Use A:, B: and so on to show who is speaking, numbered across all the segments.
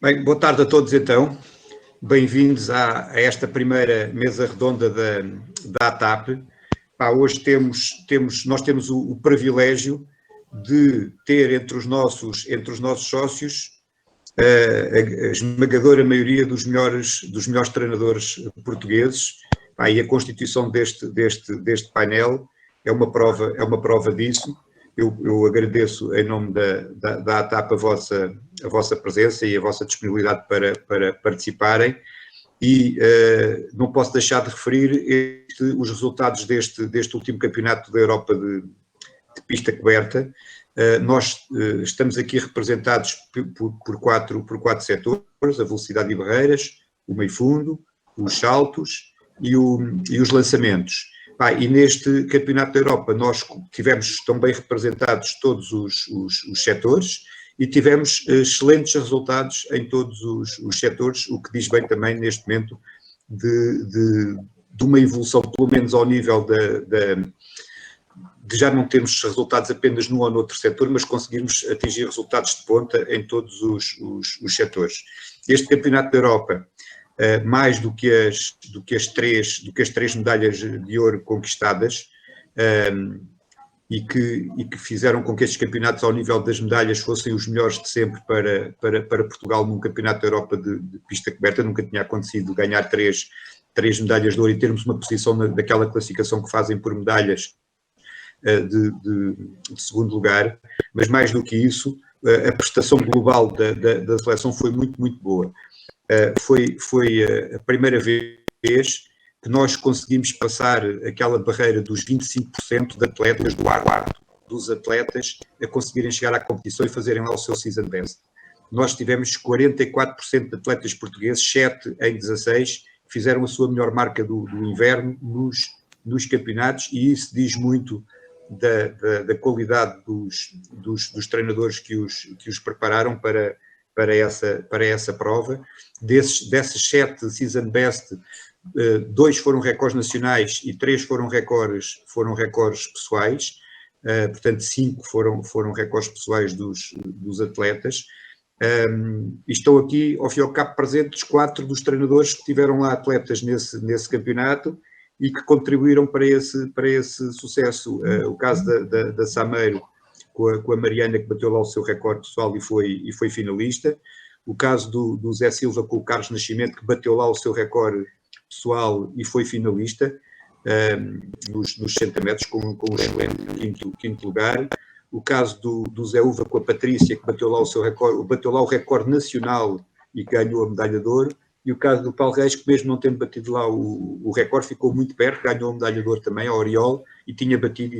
A: Bem, boa tarde a todos então. Bem-vindos a esta primeira mesa redonda da ATAP. Hoje nós temos o privilégio de ter entre os nossos sócios a esmagadora maioria dos melhores treinadores portugueses. E a constituição deste painel é uma prova disso. Eu agradeço em nome da ATAP a vossa presença e a vossa disponibilidade para participarem e não posso deixar de referir os resultados deste último campeonato da Europa de pista coberta. Nós estamos aqui representados por quatro setores: a velocidade e barreiras, o meio fundo, os saltos e os lançamentos. E neste Campeonato da Europa nós tivemos tão bem representados todos os setores e tivemos excelentes resultados em todos os setores, o que diz bem também neste momento de uma evolução, pelo menos ao nível de já não termos resultados apenas num ou noutro setor, mas conseguirmos atingir resultados de ponta em todos os setores. Este Campeonato da Europa, mais do que as três medalhas de ouro conquistadas, e que fizeram com que estes campeonatos ao nível das medalhas fossem os melhores de sempre para Portugal num Campeonato da Europa de pista coberta. Nunca tinha acontecido ganhar três medalhas de ouro e termos uma posição daquela classificação que fazem por medalhas de segundo lugar, mas mais do que isso, a prestação global da seleção foi muito, muito boa. Foi a primeira vez que nós conseguimos passar aquela barreira dos 25% de atletas do quarto dos atletas a conseguirem chegar à competição e fazerem lá o seu season best. Nós tivemos 44% de atletas portugueses, 7 em 16, que fizeram a sua melhor marca do inverno nos campeonatos, e isso diz muito da qualidade dos treinadores que os prepararam para essa prova. Desses 7 season best, 2 foram recordes nacionais e 3 foram recordes pessoais. Portanto 5 foram recordes pessoais dos atletas. E estão aqui, ao fim e ao cabo, presentes 4 dos treinadores que tiveram lá atletas nesse campeonato e que contribuíram para esse sucesso. O caso da Sameiro, com a Mariana, que bateu lá o seu recorde pessoal e foi finalista. O caso do Zé Silva com o Carlos Nascimento, que bateu lá o seu recorde pessoal e foi finalista nos 60 metros com um excelente quinto lugar. O caso do Zé Uva com a Patrícia, que bateu lá o seu recorde, bateu lá o recorde nacional e ganhou a medalha de ouro. E o caso do Paulo Reis, que mesmo não tendo batido lá o recorde, ficou muito perto, ganhou a medalha de ouro também, a Oriol, e tinha batido,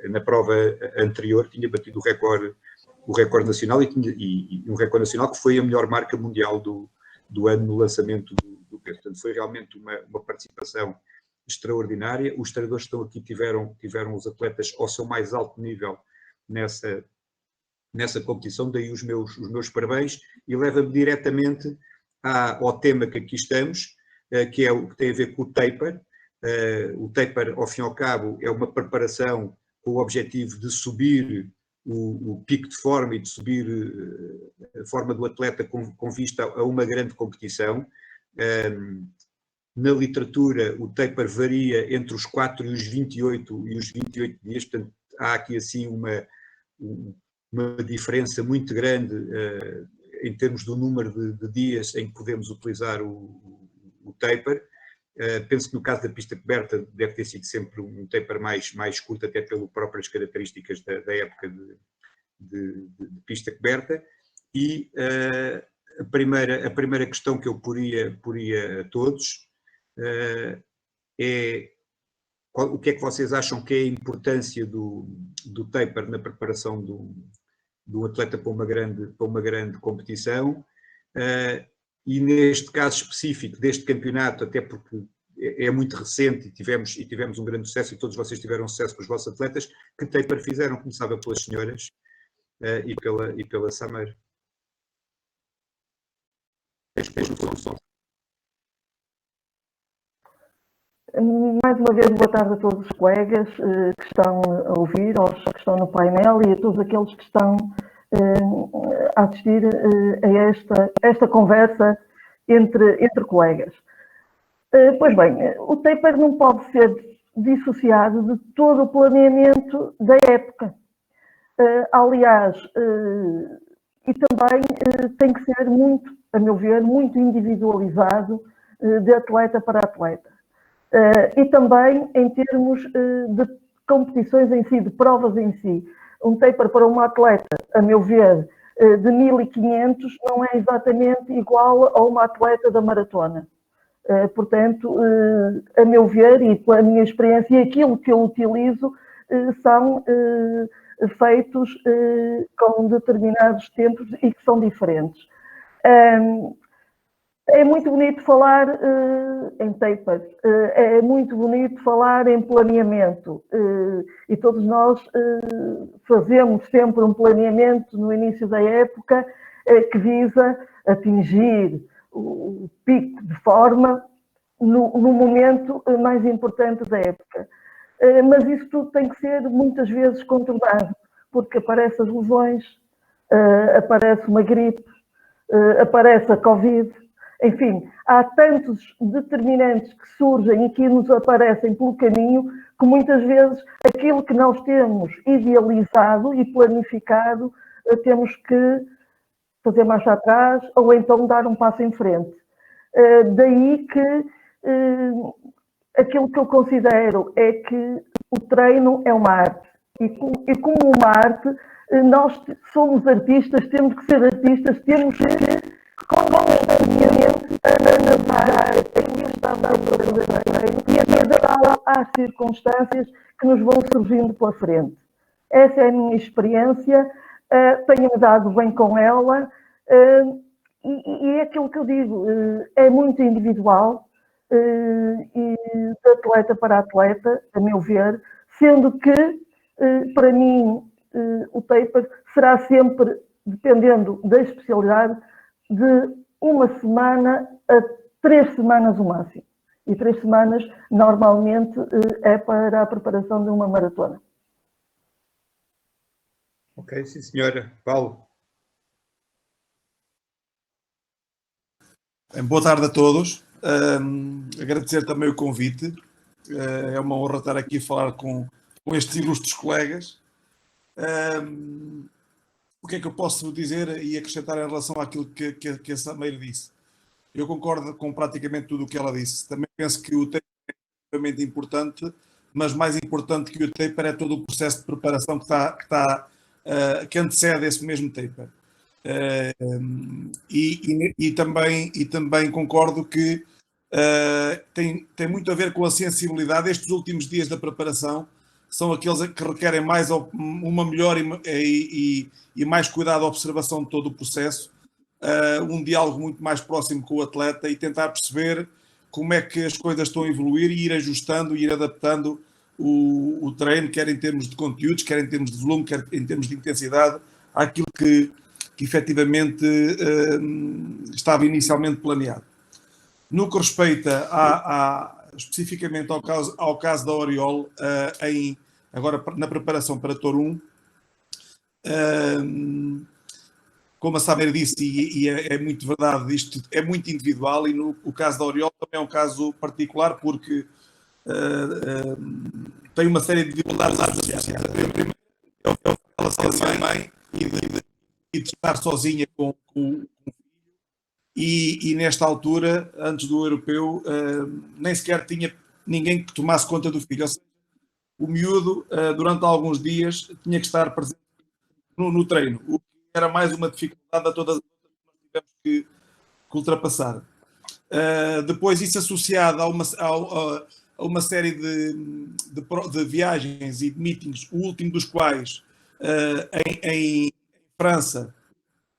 A: na prova anterior, tinha batido o recorde nacional e um recorde nacional que foi a melhor marca mundial do ano no lançamento do peso. Portanto, foi realmente uma participação extraordinária. Os treinadores que estão aqui tiveram os atletas ao seu mais alto nível nessa competição, daí os meus parabéns, e leva-me diretamente ao tema que aqui estamos, que é o que tem a ver com o taper. O taper, ao fim e ao cabo, é uma preparação com o objetivo de subir o pico de forma e de subir a forma do atleta com vista a uma grande competição. Na literatura, o taper varia entre os 4 e os 28 dias, portanto, há aqui assim uma diferença muito grande em termos do número de dias em que podemos utilizar o taper. Penso que no caso da pista coberta deve ter sido sempre um taper mais curto, até pelas próprias características da época de pista coberta. E a primeira questão que eu poria a todos é o que é que vocês acham que é a importância do taper na preparação do atleta para uma grande competição, e neste caso específico deste campeonato, até porque é muito recente e tivemos um grande sucesso e todos vocês tiveram sucesso com os vossos atletas, que taper fizeram? Começava pelas senhoras e pela Sameiro.
B: Mais uma vez, boa tarde a todos os colegas que estão a ouvir, aos que estão no painel e a todos aqueles que estão a assistir a esta conversa entre colegas. Pois bem, o taper não pode ser dissociado de todo o planeamento da época. Aliás, e também tem que ser muito, a meu ver, muito individualizado de atleta para atleta. E também em termos de competições em si, de provas em si. Um taper para um atleta, a meu ver, de 1500 não é exatamente igual a uma atleta da maratona. Portanto, a meu ver e pela minha experiência e aquilo que eu utilizo são feitos com determinados tempos e que são diferentes. É muito bonito falar em taper, é muito bonito falar em planeamento e todos nós fazemos sempre um planeamento no início da época que visa atingir o pico de forma no momento mais importante da época. Mas isso tudo tem que ser muitas vezes contornado, porque aparecem as lesões, aparece uma gripe, aparece a Covid, enfim, há tantos determinantes que surgem e que nos aparecem pelo caminho que muitas vezes aquilo que nós temos idealizado e planificado temos que fazer marcha atrás ou então dar um passo em frente. Daí que aquilo que eu considero é que o treino é uma arte e como uma arte nós somos artistas, temos que ser artistas, temos que constantemente analisar aquilo que estamos a fazer treino e adaptá-lo às circunstâncias que nos vão surgindo pela frente. Essa é a minha experiência, tenho-me dado bem com ela e é aquilo que eu digo, é muito individual e de atleta para atleta, a meu ver, sendo que para mim o taper será sempre, dependendo da especialidade, de 1 semana a 3 semanas o máximo. E 3 semanas normalmente é para a preparação de uma maratona.
A: Ok, sim senhora. Paulo.
C: Boa tarde a todos. Agradecer também o convite. É uma honra estar aqui a falar com estes ilustres colegas. O que é que eu posso dizer e acrescentar em relação àquilo que a Sameiro disse? Eu concordo com praticamente tudo o que ela disse. Também penso que o taper é extremamente importante, mas mais importante que o taper é todo o processo de preparação que antecede esse mesmo taper. E também concordo que tem muito a ver com a sensibilidade. Estes últimos dias da preparação são aqueles que requerem mais uma melhor e mais cuidado à observação de todo o processo, um diálogo muito mais próximo com o atleta e tentar perceber como é que as coisas estão a evoluir e ir ajustando e ir adaptando o treino, quer em termos de conteúdos, quer em termos de volume, quer em termos de intensidade, àquilo que efetivamente estava inicialmente planeado. No que respeita especificamente ao caso da Oriol, agora na preparação para Torum, como a Sameiro disse, e é muito verdade, isto é muito individual, e o caso da Oriol também é um caso particular porque tem uma série de dificuldades associadas. Primeiro, ela ser mãe e de estar sozinha com o filho, e nesta altura, antes do europeu, nem sequer tinha ninguém que tomasse conta do filho. Ou seja, o miúdo, durante alguns dias, tinha que estar presente no treino, o que era mais uma dificuldade a todas as outras que nós tivemos que ultrapassar. Depois, isso associado a uma série de viagens e de meetings, o último dos quais em França,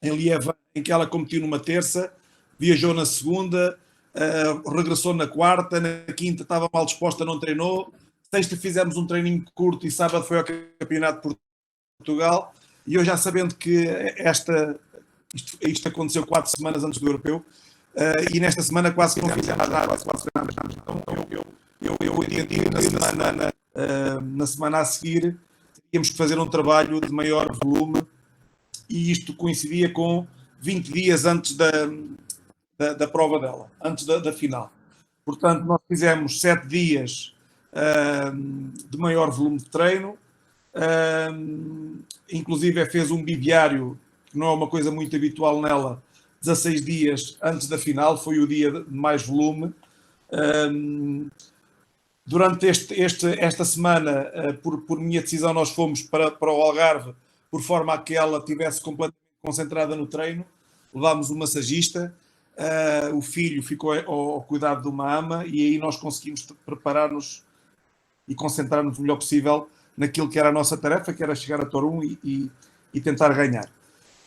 C: em Lièvre, em que ela competiu numa terça, viajou na segunda, regressou na quarta, na quinta estava mal disposta, não treinou, sexta fizemos um treininho curto e sábado foi ao Campeonato de Portugal, e eu já sabendo que isto aconteceu 4 semanas antes do europeu, e nesta semana quase que não fizemos nada, então eu entendi na semana a seguir tínhamos que fazer um trabalho de maior volume e isto coincidia com 20 dias antes da prova dela, antes da final. Portanto, nós fizemos 7 dias de maior volume de treino, inclusive fez um bidiário, que não é uma coisa muito habitual nela, 16 dias antes da final, foi o dia de mais volume. Durante esta semana, por minha decisão, nós fomos para o Algarve, por forma a que ela estivesse completamente concentrada no treino. Levámos um massagista, o filho ficou ao cuidado de uma ama, e aí nós conseguimos preparar-nos e concentrar-nos o melhor possível naquilo que era a nossa tarefa, que era chegar a Torum e tentar ganhar.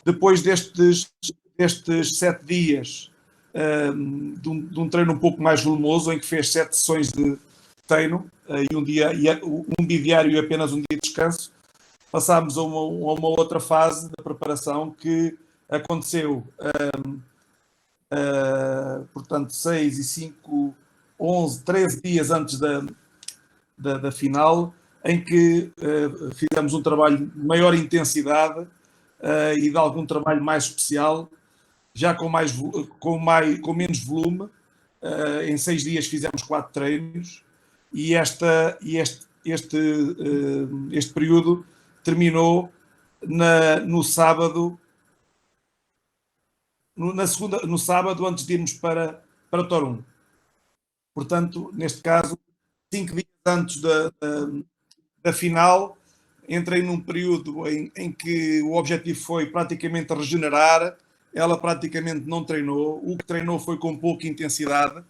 C: Depois destes 7 dias de um treino um pouco mais volumoso, em que fez 7 sessões de treino e um bidiário e apenas um dia de descanso, passámos a uma outra fase da preparação que aconteceu, portanto, 6 e 5, 11, 13 dias antes da final, em que fizemos um trabalho de maior intensidade e de algum trabalho mais especial, já com menos volume. Em 6 dias fizemos 4 treinos, e este período terminou no sábado, no sábado, antes de irmos para Torum. Portanto, neste caso, 5 dias antes da final, entrei num período em que o objetivo foi praticamente regenerar. Ela praticamente não treinou, o que treinou foi com pouca intensidade.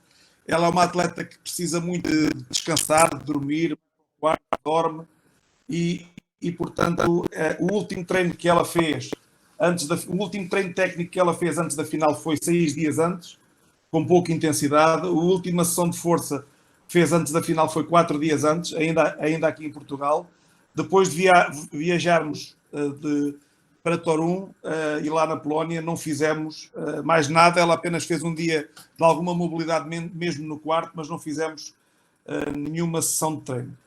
C: Ela é uma atleta que precisa muito de descansar, de dormir, dorme, e portanto, o último treino que ela fez, o último treino técnico que ela fez antes da final foi 6 dias antes, com pouca intensidade. A última sessão de força que fez antes da final foi 4 dias antes, ainda aqui em Portugal. Depois de viajarmos para Torum e lá na Polónia, não fizemos mais nada. Ela apenas fez um dia de alguma mobilidade mesmo no quarto, mas não fizemos nenhuma sessão de treino.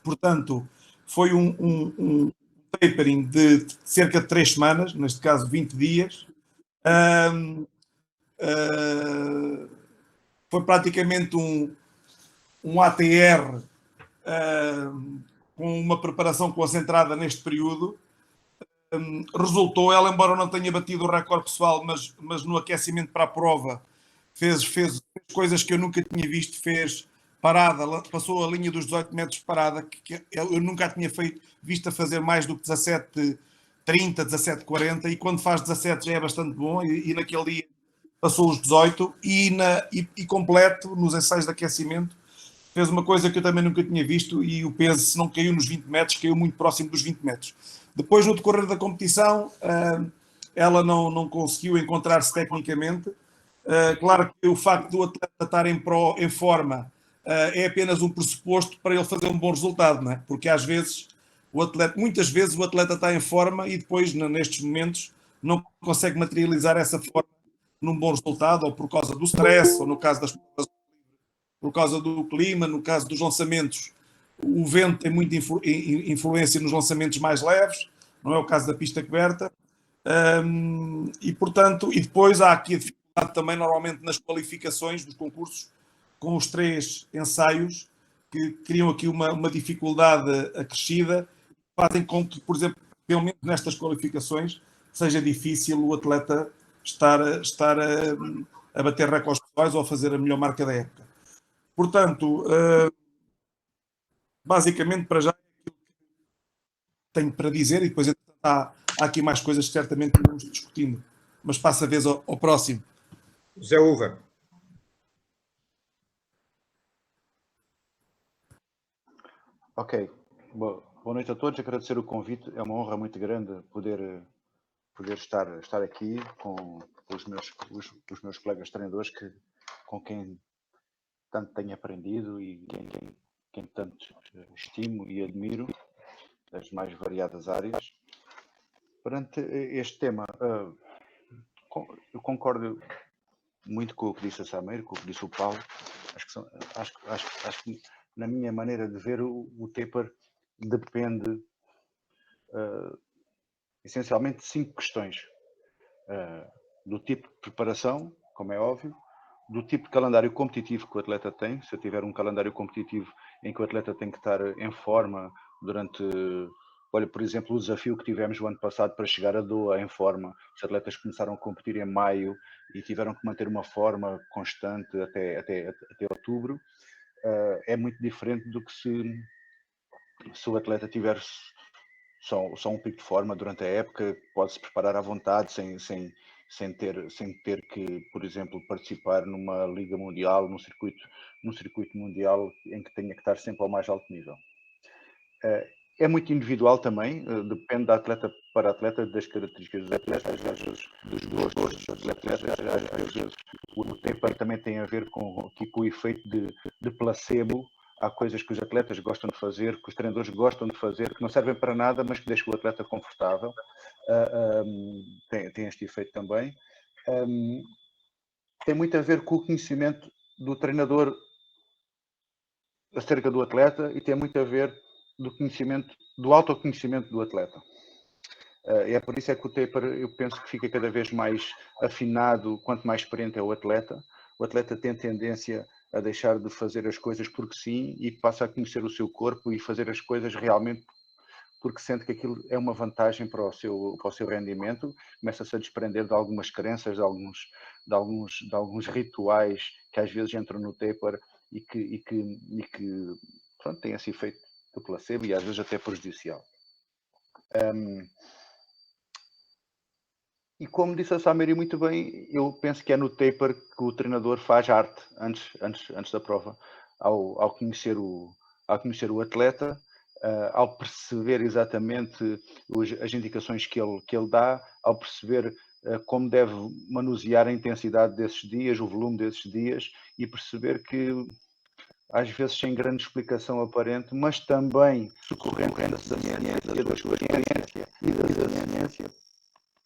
C: Portanto, foi um tapering de cerca de 3 semanas, neste caso 20 dias. Foi praticamente um ATR com uma preparação concentrada neste período. Resultou, ela, embora não tenha batido o recorde pessoal, mas no aquecimento para a prova fez coisas que eu nunca tinha visto. Fez parada, passou a linha dos 18 metros parada, que eu nunca a tinha visto a fazer mais do que 17,30, 17,40, e quando faz 17 já é bastante bom, e naquele dia passou os 18, e completo nos ensaios de aquecimento fez uma coisa que eu também nunca tinha visto, e o peso, se não caiu nos 20 metros, caiu muito próximo dos 20 metros. Depois, no decorrer da competição, ela não conseguiu encontrar-se tecnicamente. Claro que o facto do atleta estar em forma é apenas um pressuposto para ele fazer um bom resultado, não é? Porque muitas vezes o atleta está em forma e depois, nestes momentos, não consegue materializar essa forma num bom resultado, ou por causa do stress, ou no caso das provas, por causa do clima. No caso dos lançamentos, o vento tem muita influência nos lançamentos mais leves, não é o caso da pista coberta, e portanto, e depois há aqui a dificuldade também, normalmente, nas qualificações dos concursos, com os 3 ensaios, que criam aqui uma dificuldade acrescida, fazem com que, por exemplo, pelo menos nestas qualificações, seja difícil o atleta estar a bater recordes pessoais ou a fazer a melhor marca da época. Portanto, basicamente, para já, é aquilo que tenho para dizer, e depois há aqui mais coisas que certamente vamos discutindo, mas passo a vez ao próximo.
A: José Uva.
D: Ok. Boa noite a todos. Agradecer o convite. É uma honra muito grande poder estar aqui com os meus colegas treinadores, com quem tanto tenho aprendido e quem tanto estimo e admiro, das mais variadas áreas. Perante este tema, eu concordo muito com o que disse a Sameiro, com o que disse o Paulo. Acho que na minha maneira de ver, o taper depende essencialmente 5 questões. Do tipo de preparação, como é óbvio, do tipo de calendário competitivo que o atleta tem. Se eu tiver um calendário competitivo em que o atleta tem que estar em forma durante, olha, por exemplo, o desafio que tivemos o ano passado para chegar a Doha em forma, os atletas começaram a competir em maio e tiveram que manter uma forma constante até outubro, é muito diferente do que se o atleta tiver só um pico de forma durante a época, pode-se preparar à vontade sem ter que, por exemplo, participar numa liga mundial, num circuito mundial em que tenha que estar sempre ao mais alto nível. É muito individual também, depende da atleta para atleta, das características dos atletas, dos gostos dos atletas. Às vezes o taper também tem a ver com o efeito de placebo. Há coisas que os atletas gostam de fazer, que os treinadores gostam de fazer, que não servem para nada, mas que deixam o atleta confortável. Tem este efeito também. Tem muito a ver com o conhecimento do treinador acerca do atleta e tem muito a ver do autoconhecimento do atleta. É por isso é que o taper, eu penso que fica cada vez mais afinado quanto mais experiente é o atleta. O atleta tem tendência a deixar de fazer as coisas porque sim e passa a conhecer o seu corpo e fazer as coisas realmente porque sente que aquilo é uma vantagem para o seu rendimento. Começa-se a desprender de algumas crenças, de alguns rituais que às vezes entram no taper e que pronto, têm esse efeito do placebo e às vezes até prejudicial. E como disse a Samiri muito bem, eu penso que é no taper que o treinador faz arte antes da prova, ao conhecer o atleta, ao perceber exatamente as indicações que ele dá, ao perceber como deve manusear a intensidade desses dias, o volume desses dias, e perceber que às vezes sem grande explicação aparente, mas também socorrendo da ciência, da sua experiência e da ciência,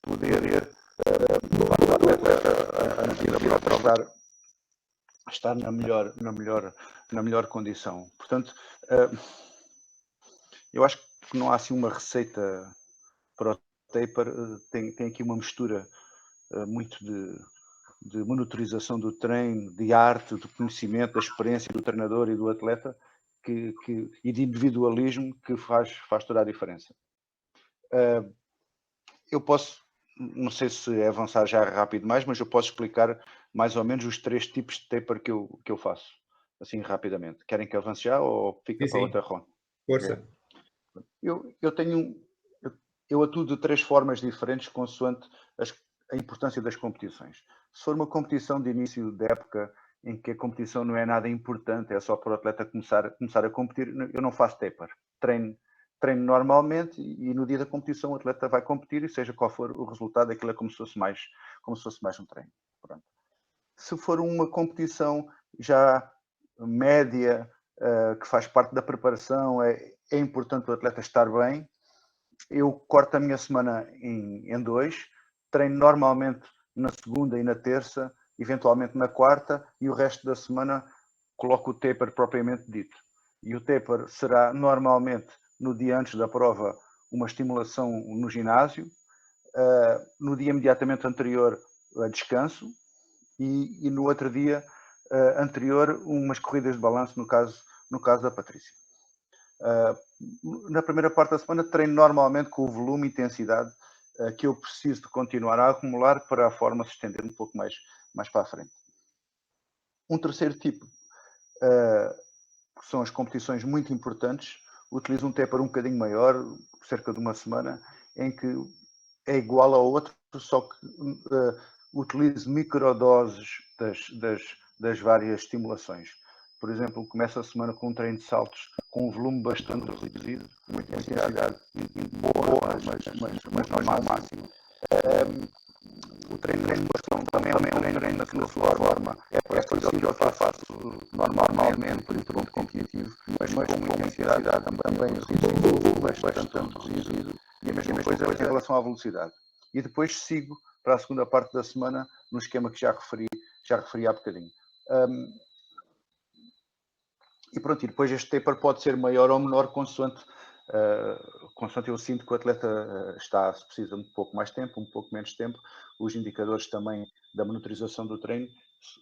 D: poder levar o atleta a estar na melhor condição. Portanto, eu acho que não há assim uma receita para o taper, tem aqui uma mistura muito de monitorização do treino, de arte, do conhecimento, da experiência do treinador e do atleta e de individualismo que faz toda a diferença. Eu posso, não sei se é avançar já rápido mais, mas eu posso explicar mais ou menos os 3 tipos de taper que eu faço, assim rapidamente. Querem que avance já ou fica para outra ronda?
A: Força.
D: Eu atuo de 3 formas diferentes consoante a importância das competições. Se for uma competição de início de época em que a competição não é nada importante, é só para o atleta começar a competir, eu não faço taper. Treino normalmente e no dia da competição o atleta vai competir e seja qual for o resultado, aquilo é como se fosse mais um treino. Pronto. Se for uma competição já média, que faz parte da preparação, é importante o atleta estar bem, eu corto a minha semana em 2, treino normalmente na segunda e na terça, eventualmente na quarta, e o resto da semana coloco o taper propriamente dito. E o taper será normalmente no dia antes da prova uma estimulação no ginásio, no dia imediatamente anterior descanso e no outro dia anterior umas corridas de balanço no caso da Patrícia. Na primeira parte da semana treino normalmente com o volume e intensidade que eu preciso de continuar a acumular para a forma se estender um pouco mais para a frente. Um terceiro tipo, que são as competições muito importantes, utilizo um taper um bocadinho maior, cerca de uma semana, em que é igual ao outro, só que utilizo microdoses das várias estimulações. Por exemplo, começo a semana com um treino de saltos com um volume bastante reduzido, uma intensidade boa, mas não ao máximo. O treino de musculação também é um treino na sua forma, é parecido ao que eu faço normalmente, por muito competitivo, mas com uma intensidade também bastante reduzido, e a mesma coisa em relação à velocidade. E depois sigo para a segunda parte da semana no esquema que já referi há bocadinho. E pronto, e depois este taper pode ser maior ou menor consoante constante eu sinto que o atleta precisa de um pouco mais tempo, um pouco menos tempo, os indicadores também da monitorização do treino,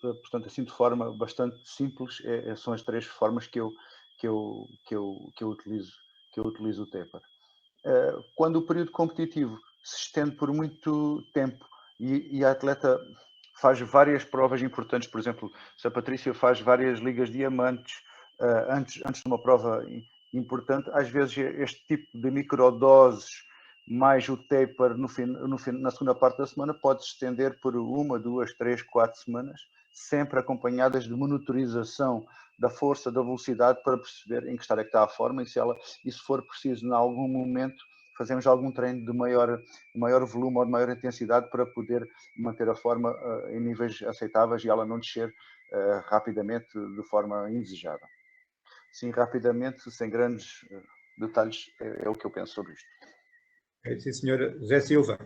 D: portanto, assim de forma bastante simples, são as 3 formas que eu utilizo o taper. Quando o período competitivo se estende por muito tempo e a atleta faz várias provas importantes, por exemplo, se a Patrícia faz várias ligas diamantes antes de uma prova importante, às vezes este tipo de microdoses mais o taper na segunda parte da semana pode se estender por 1, 2, 3, 4 semanas, sempre acompanhadas de monitorização da força, da velocidade, para perceber em que estado é que está a forma e se for preciso, em algum momento, fazemos algum treino de maior volume ou de maior intensidade para poder manter a forma em níveis aceitáveis e ela não descer rapidamente de forma indesejada. Sim, rapidamente, sem grandes detalhes, é o que eu penso sobre isto.
A: Sim, senhora. José Silva.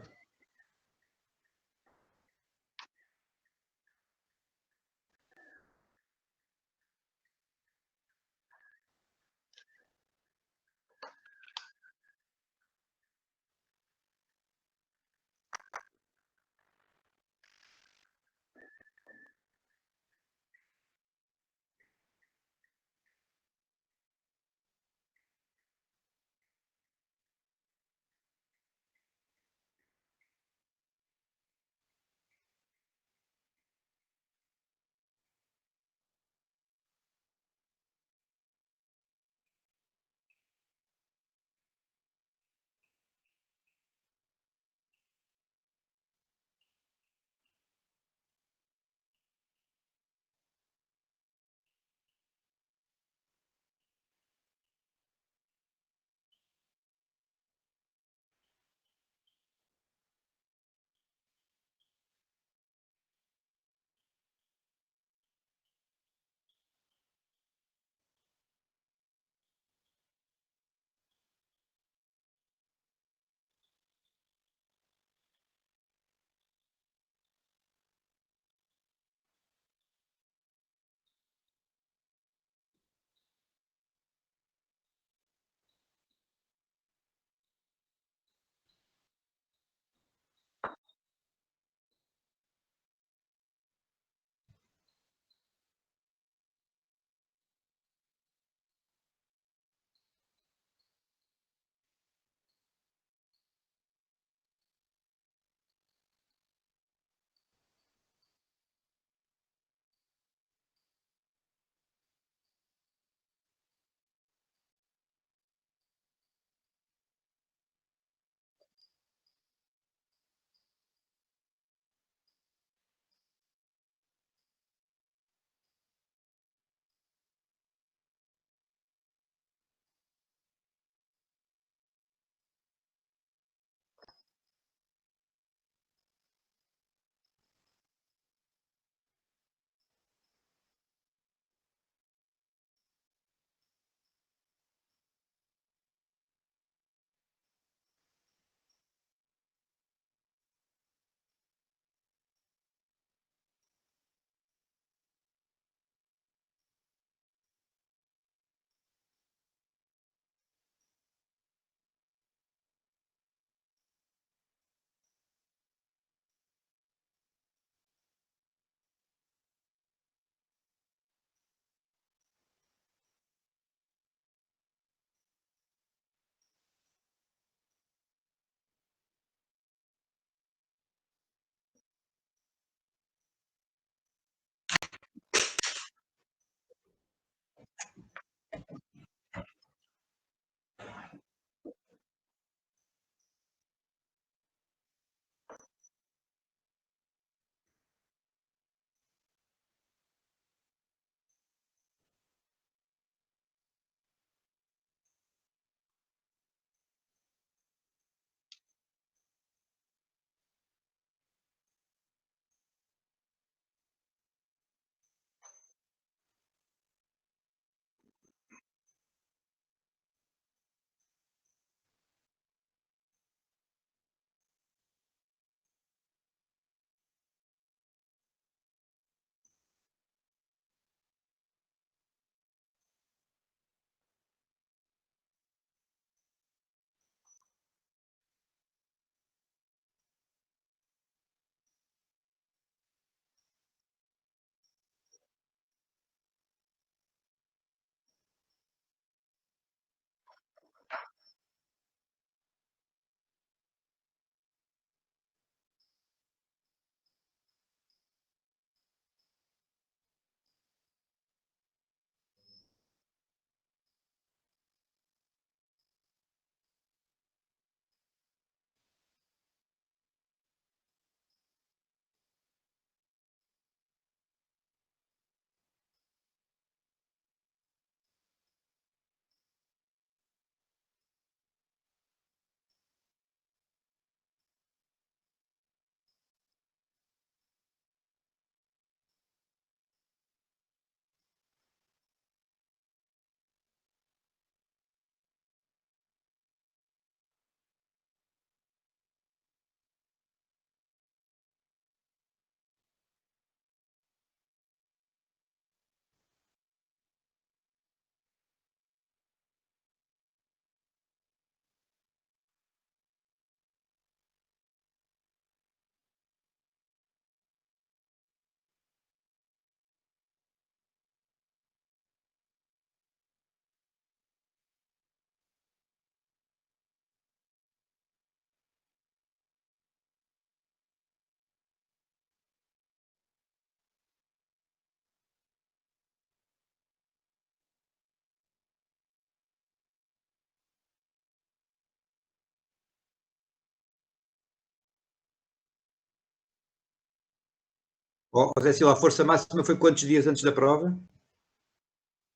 A: Zé Silva, a força máxima foi quantos dias antes da prova?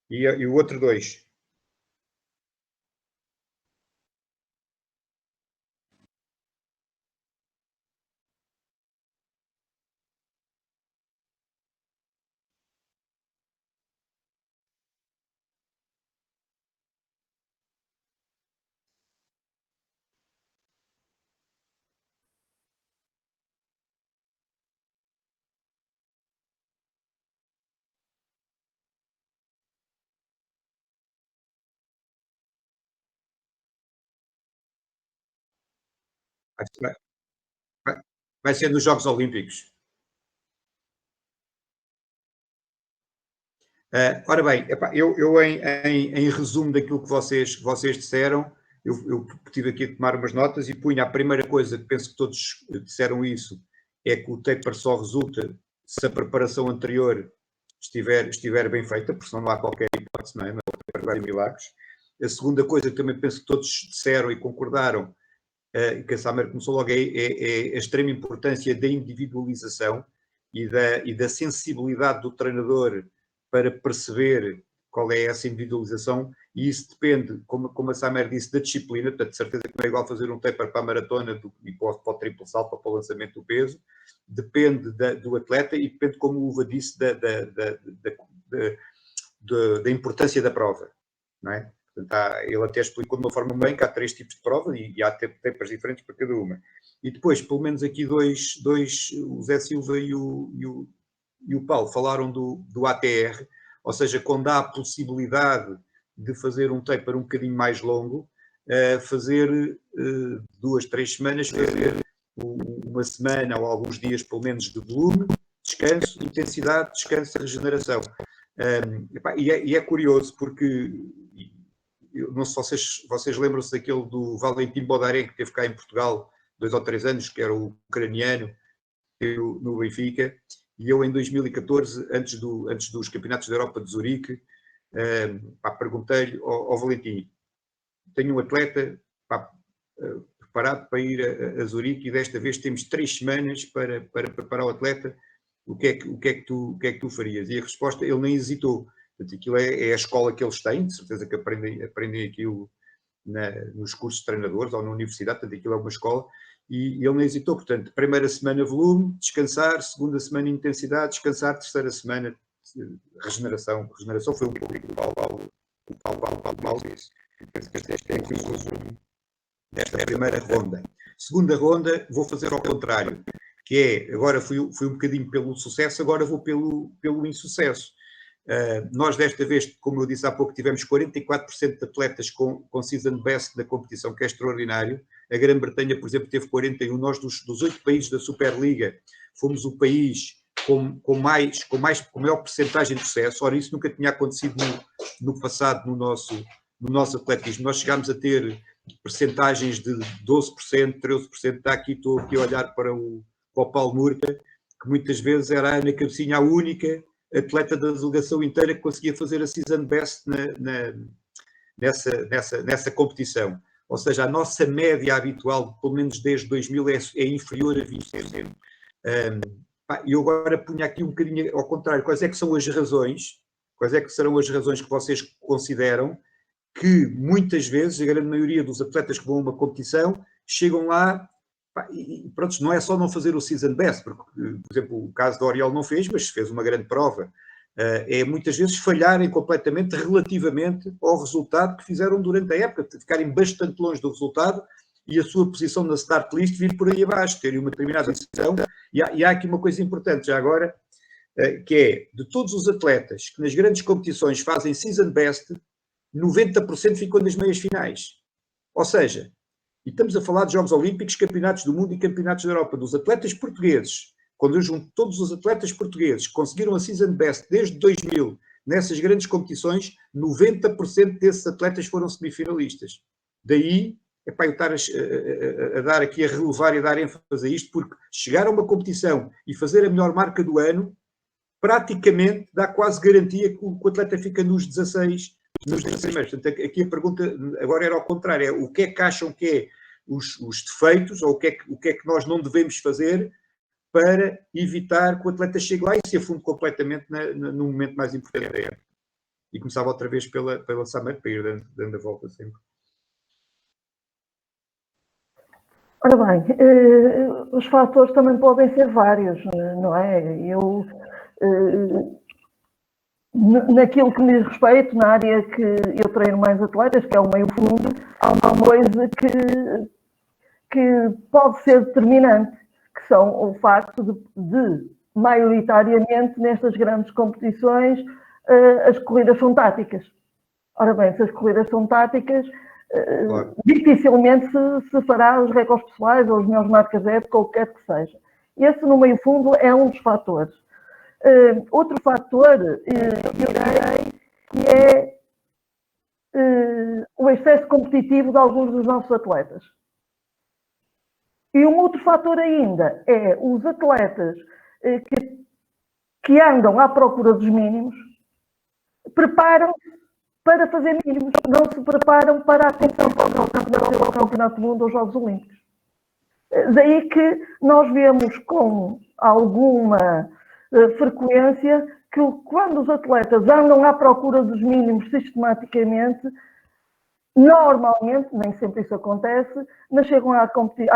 A: E o outro 2? Vai ser nos Jogos Olímpicos. Ora bem, epá, eu em resumo daquilo que vocês disseram, eu tive aqui a tomar umas notas e punha a primeira coisa, que penso que todos disseram isso, é que o taper só resulta se a preparação anterior estiver bem feita, porque senão não há qualquer hipótese, não é? Não é para milagres. A segunda coisa que também penso que todos disseram e concordaram, que a Samer começou logo, é a extrema importância da individualização e da sensibilidade do treinador para perceber qual é essa individualização, e isso depende, como a Samer disse, da disciplina. Portanto, de certeza que não é igual fazer um taper para a maratona e para o triplo salto, para o lançamento do peso. Depende do atleta e depende, como o Uva disse, da importância da prova, não é? Portanto, ele até explicou de uma forma bem que há 3 tipos de prova e há tapers diferentes para cada uma. E depois, pelo menos aqui dois o Zé Silva e o Paulo falaram do ATR, ou seja, quando há a possibilidade de fazer um taper um bocadinho mais longo, fazer 2, 3 semanas, fazer uma semana ou alguns dias pelo menos de volume, descanso, intensidade, descanso, regeneração. E é curioso porque, eu não sei se vocês lembram-se daquele do Valentim Bodarém, que teve cá em Portugal 2 ou 3 anos, que era o ucraniano, no Benfica, e eu em 2014, antes dos Campeonatos da Europa de Zurique, perguntei-lhe ao Valentim, tenho um atleta preparado para ir a Zurique e desta vez temos 3 semanas para preparar o atleta, o que é que tu farias? E a resposta, ele nem hesitou. Portanto, aquilo é a escola que eles têm, de certeza que aprendem aquilo nos cursos de treinadores ou na universidade, portanto, aquilo é uma escola, e ele nem hesitou. Portanto, primeira semana volume, descansar, segunda semana intensidade, descansar, terceira semana regeneração. Regeneração foi um pouco que o Paulo disse. Penso que este é aqui o resumo desta primeira ronda. Segunda ronda, vou fazer ao contrário, que é, agora fui um bocadinho pelo sucesso, agora vou pelo insucesso. Nós desta vez, como eu disse há pouco, tivemos 44% de atletas com season best da competição, que é extraordinário. A Grã-Bretanha, por exemplo, teve 41%. Nós, dos 8 países da Superliga, fomos o país com maior percentagem de sucesso. Ora, isso nunca tinha acontecido no passado no nosso atletismo. Nós chegámos a ter percentagens de 12%, 13%. Estou aqui a olhar para o Paulo Murta, que muitas vezes era a Ana Cabecinha a única atleta da delegação inteira que conseguia fazer a season best nessa competição. Ou seja, a nossa média habitual, pelo menos desde 2000, é inferior a 20%. E eu agora punha aqui um bocadinho ao contrário. Quais é que são as razões, quais é que serão as razões que vocês consideram que muitas vezes, a grande maioria dos atletas que vão a uma competição, chegam lá e pronto, não é só não fazer o season best, porque, por exemplo, o caso da Oriol não fez, mas fez uma grande prova. É muitas vezes falharem completamente relativamente ao resultado que fizeram durante a época, ficarem bastante longe do resultado e a sua posição na start list vir por aí abaixo, terem uma determinada decisão. E há aqui uma coisa importante já agora, que é, de todos os atletas que nas grandes competições fazem season best, 90% ficam nas meias finais. Ou seja, e estamos a falar de Jogos Olímpicos, Campeonatos do Mundo e Campeonatos da Europa, dos atletas portugueses. Quando eu junto todos os atletas portugueses que conseguiram a season best desde 2000 nessas grandes competições, 90% desses atletas foram semifinalistas. Daí, eu estar a dar aqui, a relevar e a dar ênfase a isto, porque chegar a uma competição e fazer a melhor marca do ano, praticamente dá quase garantia que o atleta fica nos 16 primeiros. Portanto, aqui a pergunta agora era ao contrário, o que é que acham que é os defeitos, ou o que é que nós não devemos fazer para evitar que o atleta chegue lá e se afunde completamente no momento mais importante da época. E começava outra vez pela Sameiro, para ir dando a volta sempre.
B: Ora bem, os fatores também podem ser vários, não é? Naquilo que me diz respeito, na área que eu treino mais atletas, que é o meio fundo, há uma coisa que pode ser determinante, que são o facto de maioritariamente, nestas grandes competições, as corridas são táticas. Ora bem, se as corridas são táticas, claro, dificilmente se fará os recordes pessoais ou os melhores marcas de época, ou o que quer que seja. Esse, no meio fundo, é um dos fatores. Outro fator, eu direi, que é o excesso competitivo de alguns dos nossos atletas. E um outro fator ainda é os atletas que andam à procura dos mínimos, preparam-se para fazer mínimos, não se preparam para a atenção ao Campeonato do Mundo ou aos Jogos Olímpicos. Daí que nós vemos com alguma frequência que quando os atletas andam à procura dos mínimos sistematicamente, normalmente, nem sempre isso acontece, mas chegam à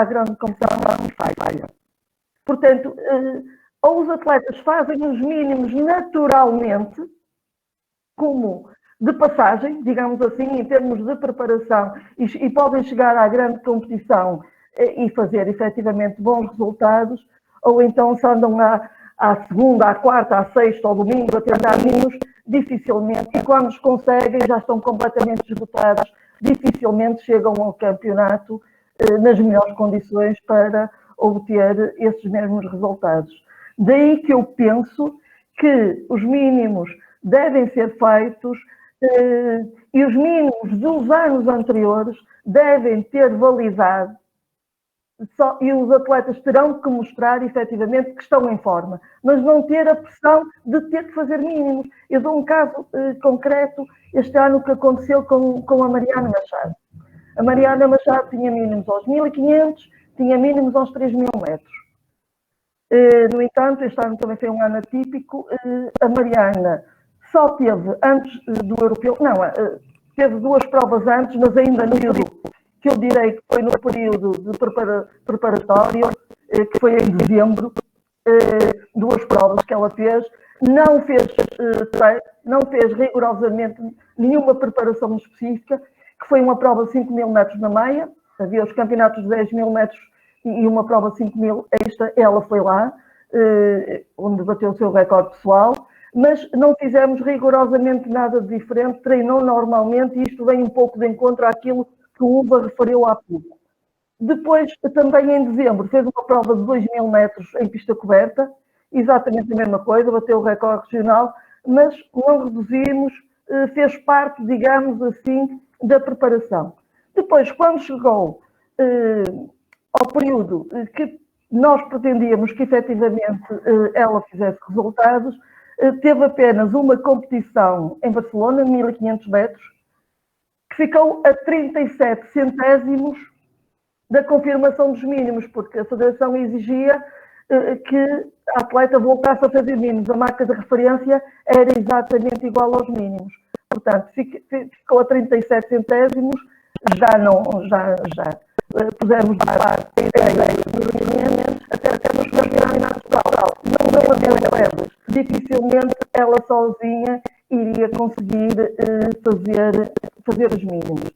B: grande competição e falham. Portanto, ou os atletas fazem os mínimos naturalmente, como de passagem, digamos assim, em termos de preparação, e podem chegar à grande competição e fazer efetivamente bons resultados, ou então se andam à segunda, à quarta, à sexta, ao domingo, a tentar mínimos, dificilmente, e quando os conseguem já estão completamente esgotados, dificilmente chegam ao campeonato nas melhores condições para obter esses mesmos resultados. Daí que eu penso que os mínimos devem ser feitos e os mínimos dos anos anteriores devem ter validade e os atletas terão que mostrar efetivamente que estão em forma, mas não ter a pressão de ter que fazer mínimos. Eu dou um caso concreto este ano que aconteceu com a Mariana Machado. A Mariana Machado tinha mínimos aos 1.500, tinha mínimos aos 3.000 metros. No entanto, este ano também foi um ano atípico. A Mariana só teve antes do europeu, teve 2 provas antes, mas ainda no período, que eu direi que foi no período de preparatório, que foi em dezembro, 2 provas que ela fez, não fez rigorosamente nenhuma preparação específica, que foi uma prova de 5.000 metros na meia, havia os campeonatos de 10.000 metros e uma prova de 5.000, ela foi lá, onde bateu o seu recorde pessoal, mas não fizemos rigorosamente nada de diferente, treinou normalmente e isto vem um pouco de encontro àquilo que o Uva referiu há pouco. Depois, também em dezembro, fez uma prova de 2.000 metros em pista coberta, exatamente a mesma coisa, bateu o recorde regional, mas não reduzimos, fez parte, digamos assim, da preparação. Depois, quando chegou ao período que nós pretendíamos que efetivamente ela fizesse resultados, teve apenas uma competição em Barcelona, 1.500 metros, que ficou a 37 centésimos da confirmação dos mínimos, porque a Federação exigia que a atleta voltasse a fazer mínimos. A marca de referência era exatamente igual aos mínimos. Portanto, ficou a 37 centésimos, já pusemos de parte a ideia até nos campeonatos natural. Não havia provas. Dificilmente ela sozinha iria conseguir fazer os mínimos.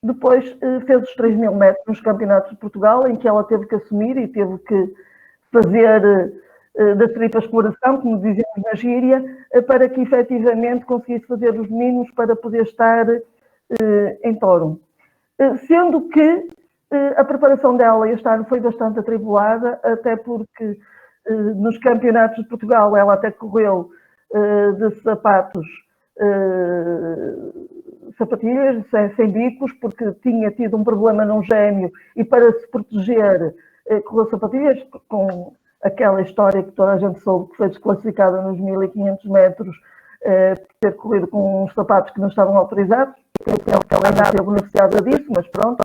B: Depois fez os 3.000 metros nos campeonatos de Portugal, em que ela teve que assumir e teve que fazer das tripas coração, como dizemos na gíria, para que efetivamente conseguisse fazer os mínimos para poder estar em Tórum. Sendo que a preparação dela este ano foi bastante atribulada, até porque nos campeonatos de Portugal ela até correu de sapatilhas sem bicos, porque tinha tido um problema num gêmeo e para se proteger correu sapatilhas com aquela história que toda a gente soube, que foi desclassificada nos 1.500 metros por ter corrido com uns sapatos que não estavam autorizados. Ela ainda teve beneficiada disso, mas pronto,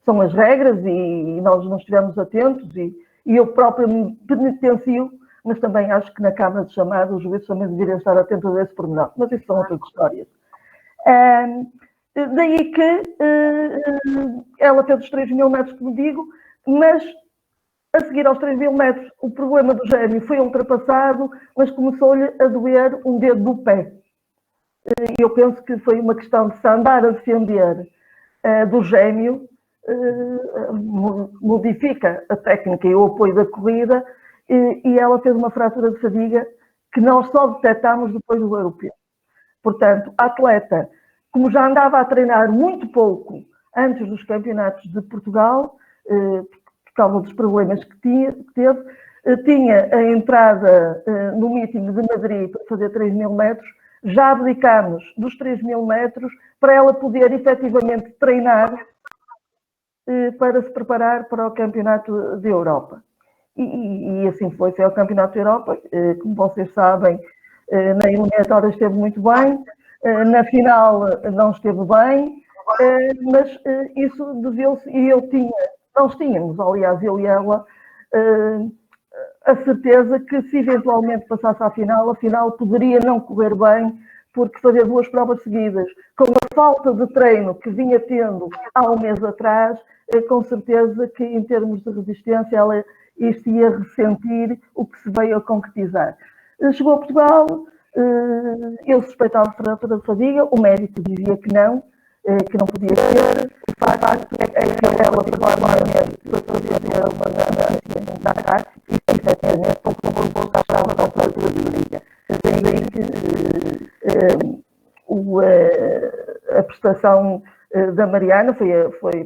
B: são as regras e nós não estivemos atentos e e eu própria me penitencio, mas também acho que na Câmara de Chamada os juízes também deveriam estar atentos a esse pormenor, mas isso são outras histórias. Daí que ela fez os 3.000 metros, como digo, mas a seguir aos 3.000 metros o problema do gêmeo foi ultrapassado, mas começou-lhe a doer um dedo do pé. E eu penso que foi uma questão de se andar a defender do gêmeo, modifica a técnica e o apoio da corrida, e ela fez uma fratura de fadiga que nós só detectámos depois do europeu. Portanto, a atleta, como já andava a treinar muito pouco antes dos campeonatos de Portugal, por causa dos problemas que teve, tinha a entrada no meeting de Madrid para fazer 3.000 metros, já abdicámos dos 3.000 metros para ela poder efetivamente treinar para se preparar para o Campeonato de Europa. E assim foi ao Campeonato de Europa, como vocês sabem, na eliminatória esteve muito bem, na final não esteve bem, mas isso deveu-se, e nós tínhamos, aliás, eu e ela, a certeza que se eventualmente passasse à final, a final poderia não correr bem, porque fazer 2 provas seguidas, com a falta de treino que vinha tendo há um mês atrás, com certeza que em termos de resistência ela isto ia ressentir o que se veio a concretizar. Chegou a Portugal, eu suspeitava fratura de fadiga, o médico dizia que não podia ser. O facto é que ela foi claramente para fazer uma análise da arte e efetivamente comprovou que estava com fratura de fadiga. Daí que a prestação da Mariana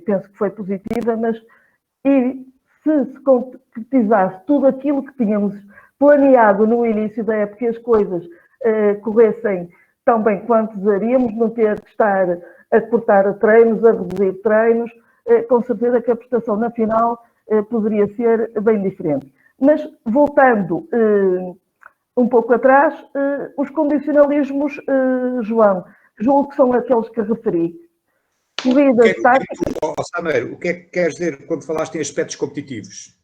B: penso que foi positiva, mas se concretizasse tudo aquilo que tínhamos planeado no início da época e as coisas corressem tão bem quanto desejaríamos, não ter que estar a cortar treinos, a reduzir treinos, com certeza que a prestação na final poderia ser bem diferente. Mas, voltando um pouco atrás, os condicionalismos, João, julgo que são aqueles que referi. Corridas táticas.
A: Sameiro, o que é que queres dizer quando falaste em aspectos competitivos?